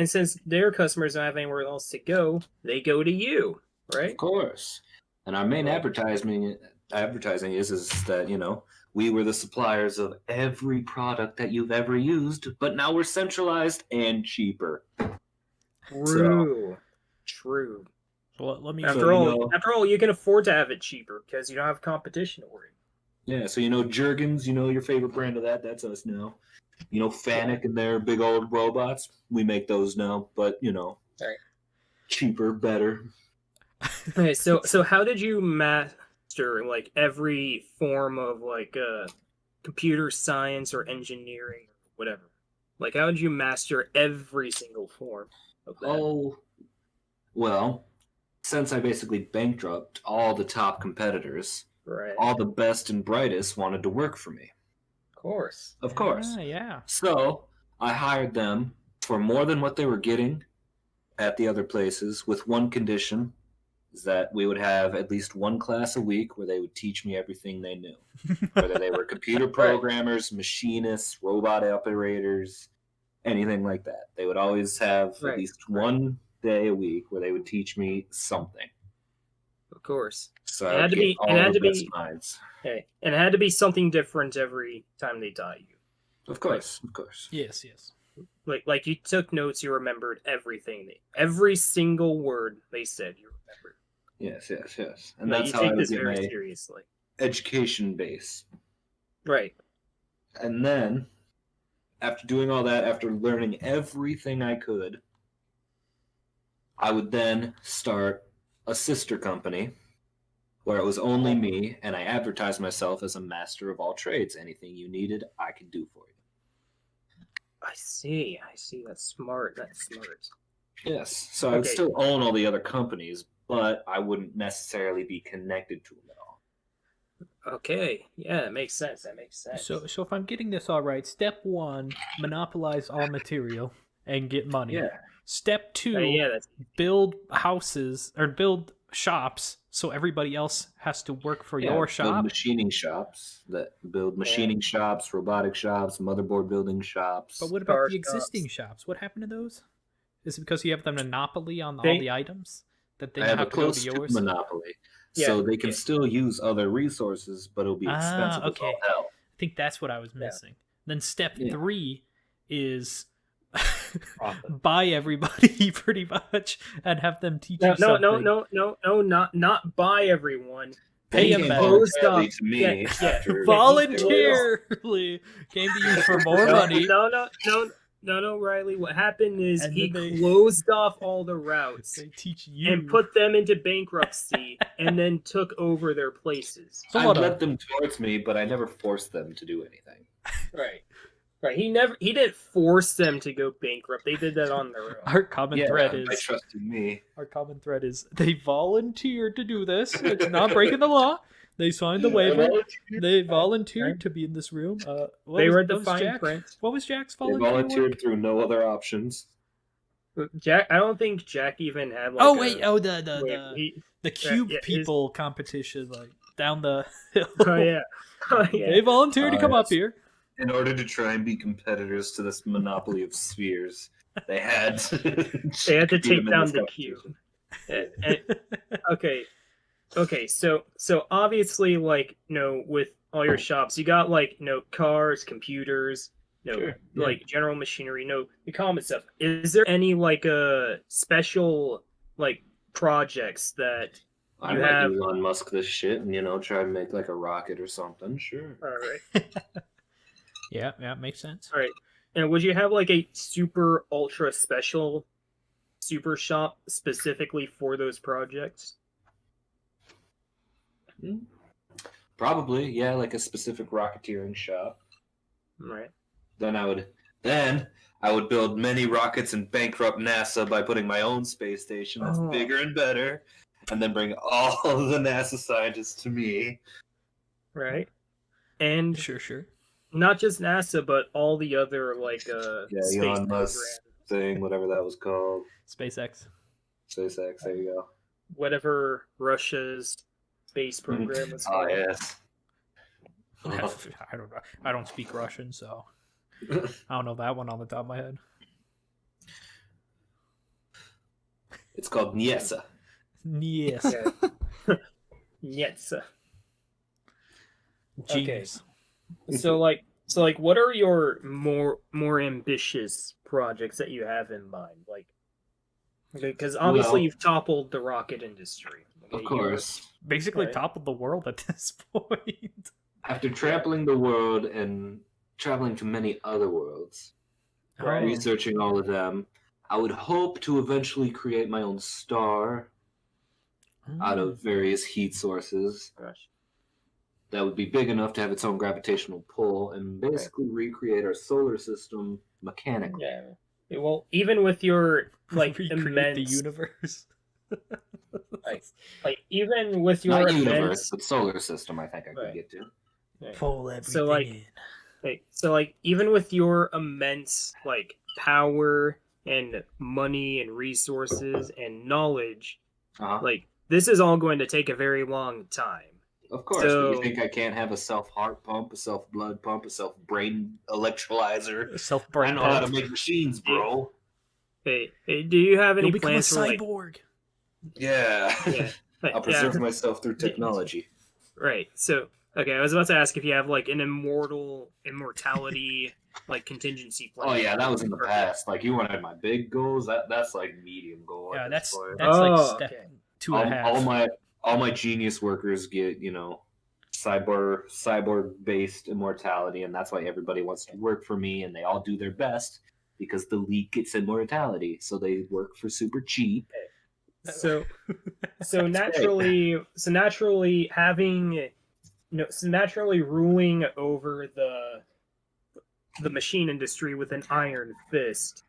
since their customers don't have anywhere else to go, they go to you, right? Of course. And our main advertising is that we were the suppliers of every product that you've ever used, but now we're centralized and cheaper. True. Well, let me. After all, you can afford to have it cheaper because you don't have competition to worry. Yeah, so Jergens, your favorite brand of that's us now. Fanuc and their big old robots, we make those now, but Right. cheaper, better. Okay, so how did you master like every form of like computer science or engineering or whatever? Like how did you master every single form of that? Oh, well, since I basically bankrupt all the top competitors, Right. all the best and brightest wanted to work for me. Of course. Of course. Yeah. So I hired them for more than what they were getting at the other places, with one condition, is that we would have at least one class a week where they would teach me everything they knew. Whether they were computer programmers, machinists, robot operators, anything like that. They would always have at least one day a week where they would teach me something. Of course. So I would get all the best minds. Hey, and it had to be something different every time they taught you. Of course. Yes. Like you took notes, you remembered everything. Every single word they said, you remembered. Yes. And Like, that's you how I take would this get very my seriously. education base. Right. And then, after doing all that, after learning everything I could, I would then start a sister company where it was only me, and I advertised myself as a master of all trades. Anything you needed, I could do for you. I see. That's smart. Yes, so I would still own all the other companies, but I wouldn't necessarily be connected to them at all. Okay, yeah, that makes sense. So if I'm getting this all right, step 1, monopolize all material and get money. Yeah. Step 2, that's... build houses or build shops so everybody else has to work for your shop. Build machining shops shops, robotic shops, motherboard building shops. But what about the existing shops? What happened to those? Is it because you have the monopoly on all the items that they have to go to yours? Monopoly. So they can still use other resources, but it'll be expensive as all hell. I think that's what I was missing. Then step 3 is buy everybody pretty much and have them teach you something. No, not buy everyone. Pay them voluntarily to me. Voluntarily came to you for more money. No, Riley. What happened is he closed off all the routes and put them into bankruptcy, and then took over their places. So I led them towards me, but I never forced them to do anything. Right. He didn't force them to go bankrupt. They did that on their own. Our common thread is they trusted me. Our common thread is they volunteered to do this. It's not breaking the law. They signed the waiver. They volunteered to be in this room. They read the fine print. What was Jack's volunteer? They volunteered through no other options. Jack, I don't think Jack even had. The cube people competition, like down the hill. Oh yeah. They volunteered to come up here. In order to try and be competitors to this monopoly of spheres, they had to take down the cube. Okay, so obviously, like, with all your shops, you got cars, computers, general machinery, the common stuff. Is there any special projects that you have? Elon Musk this shit and try and make a rocket or something. Sure. All right. Yeah, makes sense. All right. And would you have a super ultra special super shop specifically for those projects? Probably, yeah, a specific rocketeering shop. Right. Then I would build many rockets and bankrupt NASA by putting my own space station that's bigger and better, and then bring all of the NASA scientists to me. Right. And sure. Not just NASA, but all the other space Elon Musk thing, whatever that was called. SpaceX. There you go. Whatever Russia's space program was called. Oh yes. I don't know. I don't speak Russian, so I don't know that one on the top of my head. It's called Niesa. Niesa. Niesa. Genius. Okay. So what are your more ambitious projects that you have in mind? Because obviously you've toppled the rocket industry. Of course. Basically toppled the world at this point. After trampling the world and traveling to many other worlds, researching all of them, I would hope to eventually create my own star out of various heat sources. Gosh. That would be big enough to have its own gravitational pull and basically recreate our solar system mechanically. Yeah. Well, even with your immense the universe. Even with your not immense universe, but solar system, I think I could get to. Pull everything in. So even with your immense power and money and resources and knowledge, this is all going to take a very long time. Of course. So, do you think I can't have a self-heart pump, a self-blood pump, a self-brain electrolyzer? Self-brain I know how to make machines, bro. Hey, do you have any You'll plans become a cyborg? Yeah. I'll preserve myself through technology. Right. So, okay, I was about to ask if you have an immortality contingency plan. Oh yeah, that was in the past. You wanted my big goals. That's medium goal. Yeah, that's step 2.5. All my genius workers get cyborg-based immortality, and that's why everybody wants to work for me, and they all do their best because the league gets immortality, so they work for super cheap. So naturally ruling over the machine industry with an iron fist,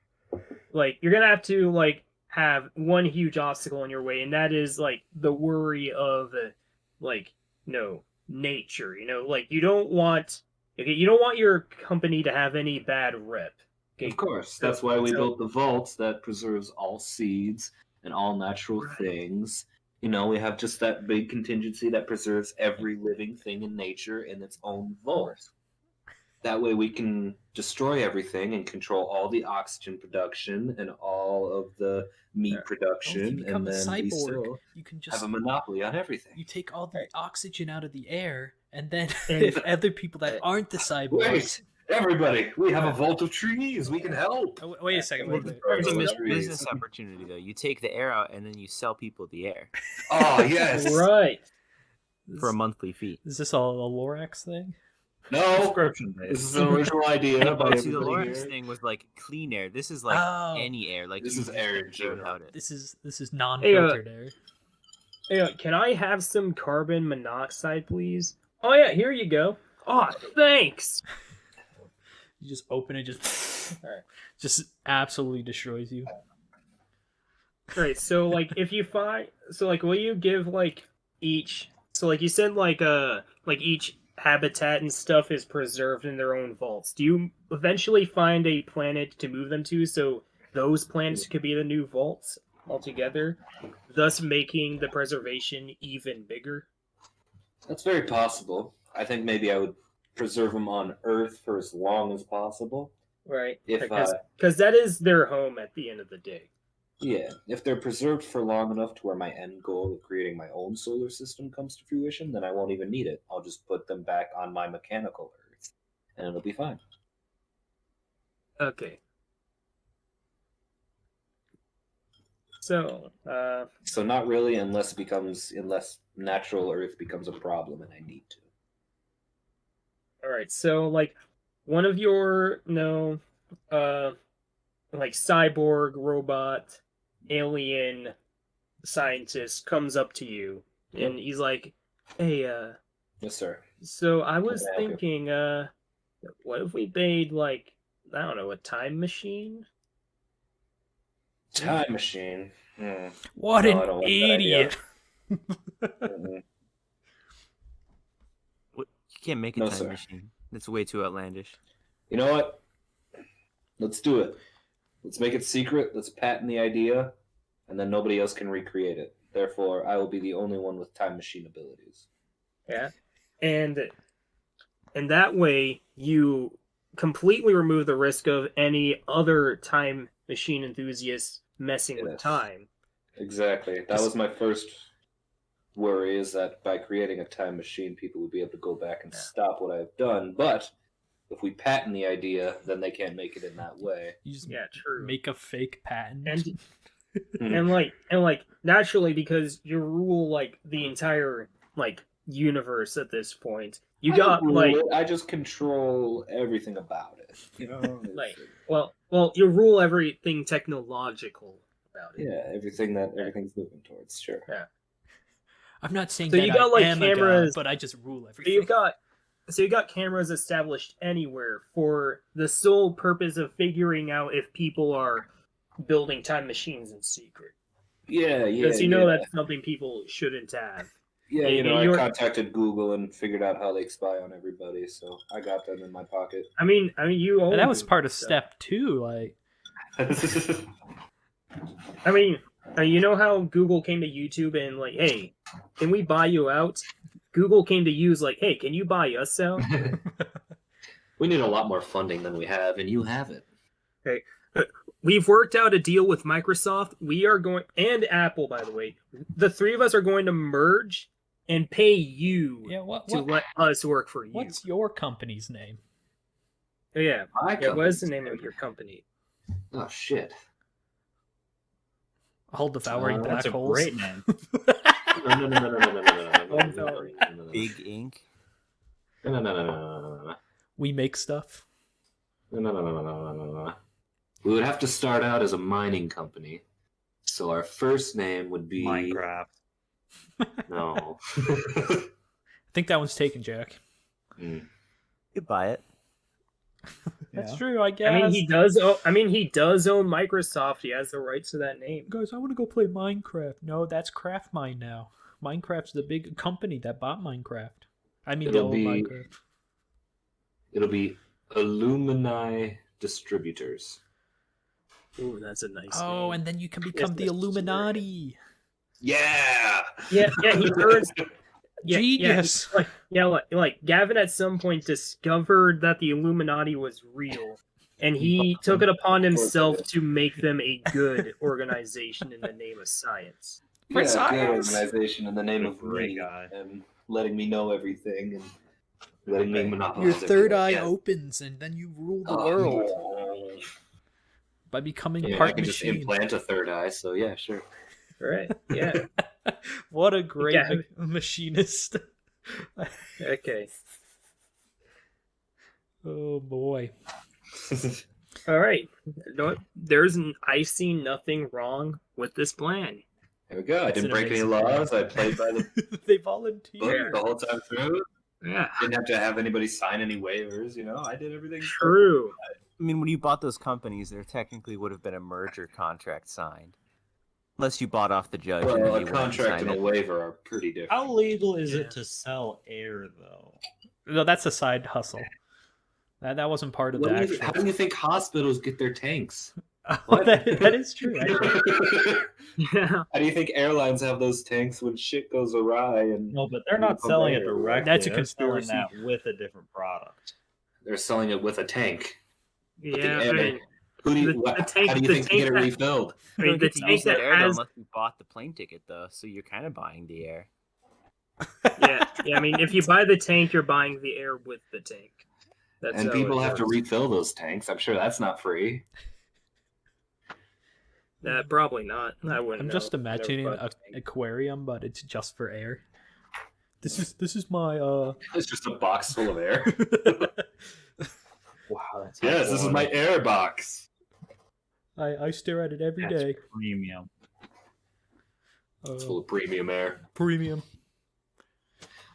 like you're gonna have to like have one huge obstacle in your way, and that is like the worry of like nature. Like you don't want your company to have any bad rep. Okay, Of course, that's why we built the vaults that preserves all seeds and all natural things. We have just that big contingency that preserves every living thing in nature in its own vault. That way we can destroy everything and control all the oxygen production and all of the meat production, and then we still you can just have a monopoly on everything. You take all the oxygen out of the air, and then if other people that aren't the cyborgs... Wait, everybody, we have a vault of trees. We can help. Wait a second. There's a business opportunity, though. You take the air out, and then you sell people the air. Oh, yes. Right. For a monthly fee. Is this all a Lorax thing? No, Subscription base. this is an original idea. By See, the everybody Lorax here. thing was like clean air. This is like any air. Like This you is just air get in general. without it. This is non-filtered air. Hey, can I have some carbon monoxide, please? Oh yeah, here you go. Oh, thanks. You just open it, just absolutely destroys you. Right, so like if you find, so like will you give like each, so like you said like each habitat and stuff is preserved in their own vaults. Do you eventually find a planet to move them to, so those planets could be the new vaults altogether, thus making the preservation even bigger? That's very possible. I think maybe I would preserve them on Earth for as long as possible. Right, If because that is their home at the end of the day. Yeah, if they're preserved for long enough to where my end goal of creating my own solar system comes to fruition, then I won't even need it. I'll just put them back on my mechanical Earth, and it'll be fine. Okay. So not really, unless natural Earth becomes a problem and I need to. all right, so like one of your like cyborg robot alien scientist comes up to you and he's like, hey, Yes, sir. so I was Can I help thinking, what if we made like, I don't know, a time machine? Time machine. What No, I an don't like that idea. idiot! Mhm. What? You can't make a No, time sir. machine. That's way too outlandish. You know what? Let's do it. Let's make it secret. Let's patent the idea, and then nobody else can recreate it. Therefore, I will be the only one with time machine abilities. Yeah. And that way you completely remove the risk of any other time machine enthusiasts messing with Yes. time. Exactly. That was my first worry, is that by creating a time machine, people would be able to go back and stop what I've done. But if we patent the idea, then they can't make it in that way. You just Yeah, true. make a fake patent. And and like naturally, because you rule like the entire like universe at this point, you I got don't rule like it, I just control everything about it. You know, like well you rule everything technological about it. yeah, everything's moving towards. Sure. I'm not saying So that you got, I like, am a god, cameras- but I just rule So everything. you got cameras established anywhere for the sole purpose of figuring out if people are building time machines in secret. Yeah. Because that's something people shouldn't have. Yeah, Yeah, I you're- contacted Google and figured out how they spy on everybody, so I got them in my pocket. I mean you own And that was Google, part of so- step 2. Like, I mean, you know how Google came to YouTube and like, hey, can we buy you out? Google came to use like, hey, can you buy us out? We need a lot more funding than we have, and you have it. We've worked out a deal with Microsoft. We are going, and Apple, by the way. The three of us are going to merge and pay you yeah, what let us work for you. what's your company's name? Yeah, My what is the company's name of your company? Oh shit! All devouring That's black a holes. great name. No. Big Ink. No. We make stuff. No. We would have to start out as a mining company. So our first name would be Minecraft. No. I think that one's taken, Jack. You could buy it. That's Yeah. true, I guess. I mean, he does. He does own Microsoft. He has the rights to that name. Guys, I want to go play Minecraft. No, that's Craftmine now. Minecraft's the big company that bought Minecraft. I mean, they own Minecraft. It'll be Illumini Distributors. Ooh, that's a nice. Oh, name. and then you can become the Illuminati. Yeah. Yeah, he turns. Genius. Like Gavin at some point discovered that the Illuminati was real, and he took it upon himself to make them a good organization in the name of science. For Good science. organization in the name of Great me guy. and letting me know everything and letting me monopolize. Your third eye everything. opens, and then you rule the Oh, world by becoming Yeah, I part can just machine. implant a third eye. So yeah, sure. Right? Yeah. What a great Yeah. machinist. Okay. Oh boy. All right. I see nothing wrong with this plan. There we go. I It's didn't an break any amazing laws. I played by the They book volunteer. the whole time through. Yeah. Didn't have to have anybody sign any waivers. You know, I did everything. True. I mean, when you bought those companies, there technically would have been a merger contract signed. Unless you bought off the judge. and then Well, a you went contract signed and a it. waiver are pretty different. How legal is Yeah. it to sell air, though? No, that's a side hustle. That wasn't part of the actual. How do you think hospitals get their tanks? Oh, that is true. Actually. Yeah. How do you think airlines have those tanks when shit goes awry? And No, but they're not selling it directly. That's a They're selling conspiracy. that with a different product. they're selling it with a tank. Yeah. The I mean, Who do you? The what- tank- how do you the think they get it tank that- refilled? I You mean, don't the get to tank use that that air though, has. unless you bought the plane ticket though, so you're kind of buying the air. Yeah. I mean, if you buy the tank, you're buying the air with the tank. That's And how people it have to works. refill those tanks. I'm sure that's not free. Probably not. I wouldn't. I'm know. just I never imagining bought an the tank. aquarium, but it's just for air. This is my It's just a box full of air. Wow, that's Yes, this is my air box. I stare at it every day. premium. It's full of premium air. Premium.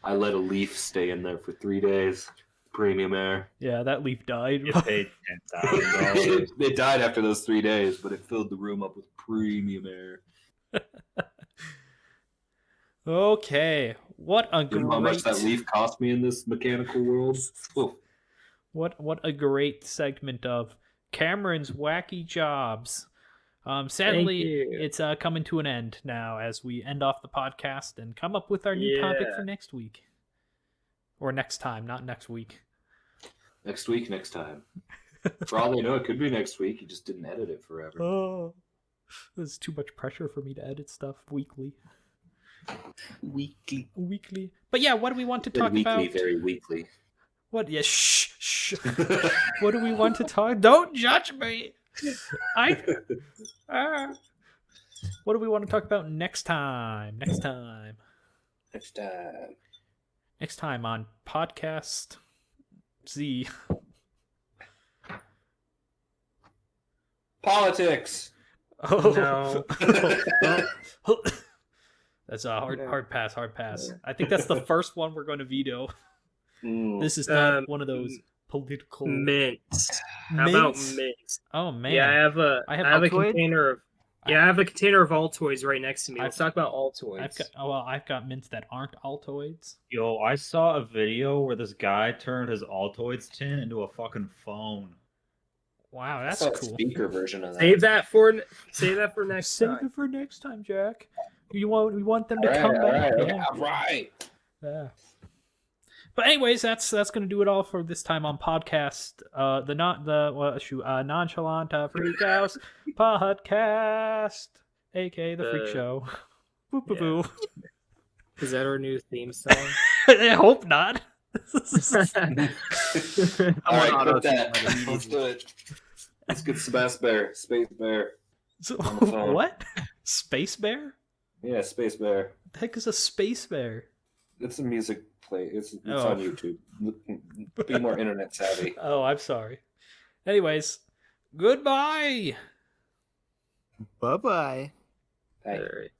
I let a leaf stay in there for 3 days. Premium air. Yeah, that leaf died. You paid $10,000. It died after those 3 days, but it filled the room up with premium air. Okay, what a You know how much that great leaf cost me in this mechanical world? Oof. what a great segment of Cameron's wacky jobs. Sadly, you. it's coming to an end now as we end off the podcast and come up with our new topic Yeah. for next week. Or next time, not next week. Next week, next time. For all they know, it could be next week. You just didn't edit it forever. Oh, there's too much pressure for me to edit stuff weekly. Weekly. But yeah, what do we want to talk Weekly, about? very weekly. What? Yeah, shh. What do we want to talk? Don't judge me. What do we want to talk about next time? Next time on Podcast Z. Politics. Oh No. That's a hard pass. I think that's the first one we're going to veto. Mm. This is not Um, one of those political Mints. How about Mints? mints? Oh man. Yeah, I have a I have a Altoid? container of. Yeah, I have a container of Altoids right next to me. Let's talk about Altoids. I've got mints that aren't Altoids. Yo, I saw a video where this guy turned his Altoids tin into a fucking phone. Wow, I that's saw a cool. speaker version of that. Save that for next Save time. it for next time, Jack. We want them to All right, come all back. right, Yeah. all right. Yeah. But anyways, that's gonna do it all for this time on podcast. Nonchalant Freak House podcast, aka the Freak Show. Boop boop boo. Is that our new theme song? I hope not. All right, auto quit that. tune Let's do it. Let's get Space Bear. Space Bear. So, On the phone. what? Space bear? Yeah, Space Bear. The heck is a space bear? It's a music play. It's Oh. on YouTube. Be more internet savvy. Oh, I'm sorry. Anyways, goodbye. Bye-bye. Hey. All right.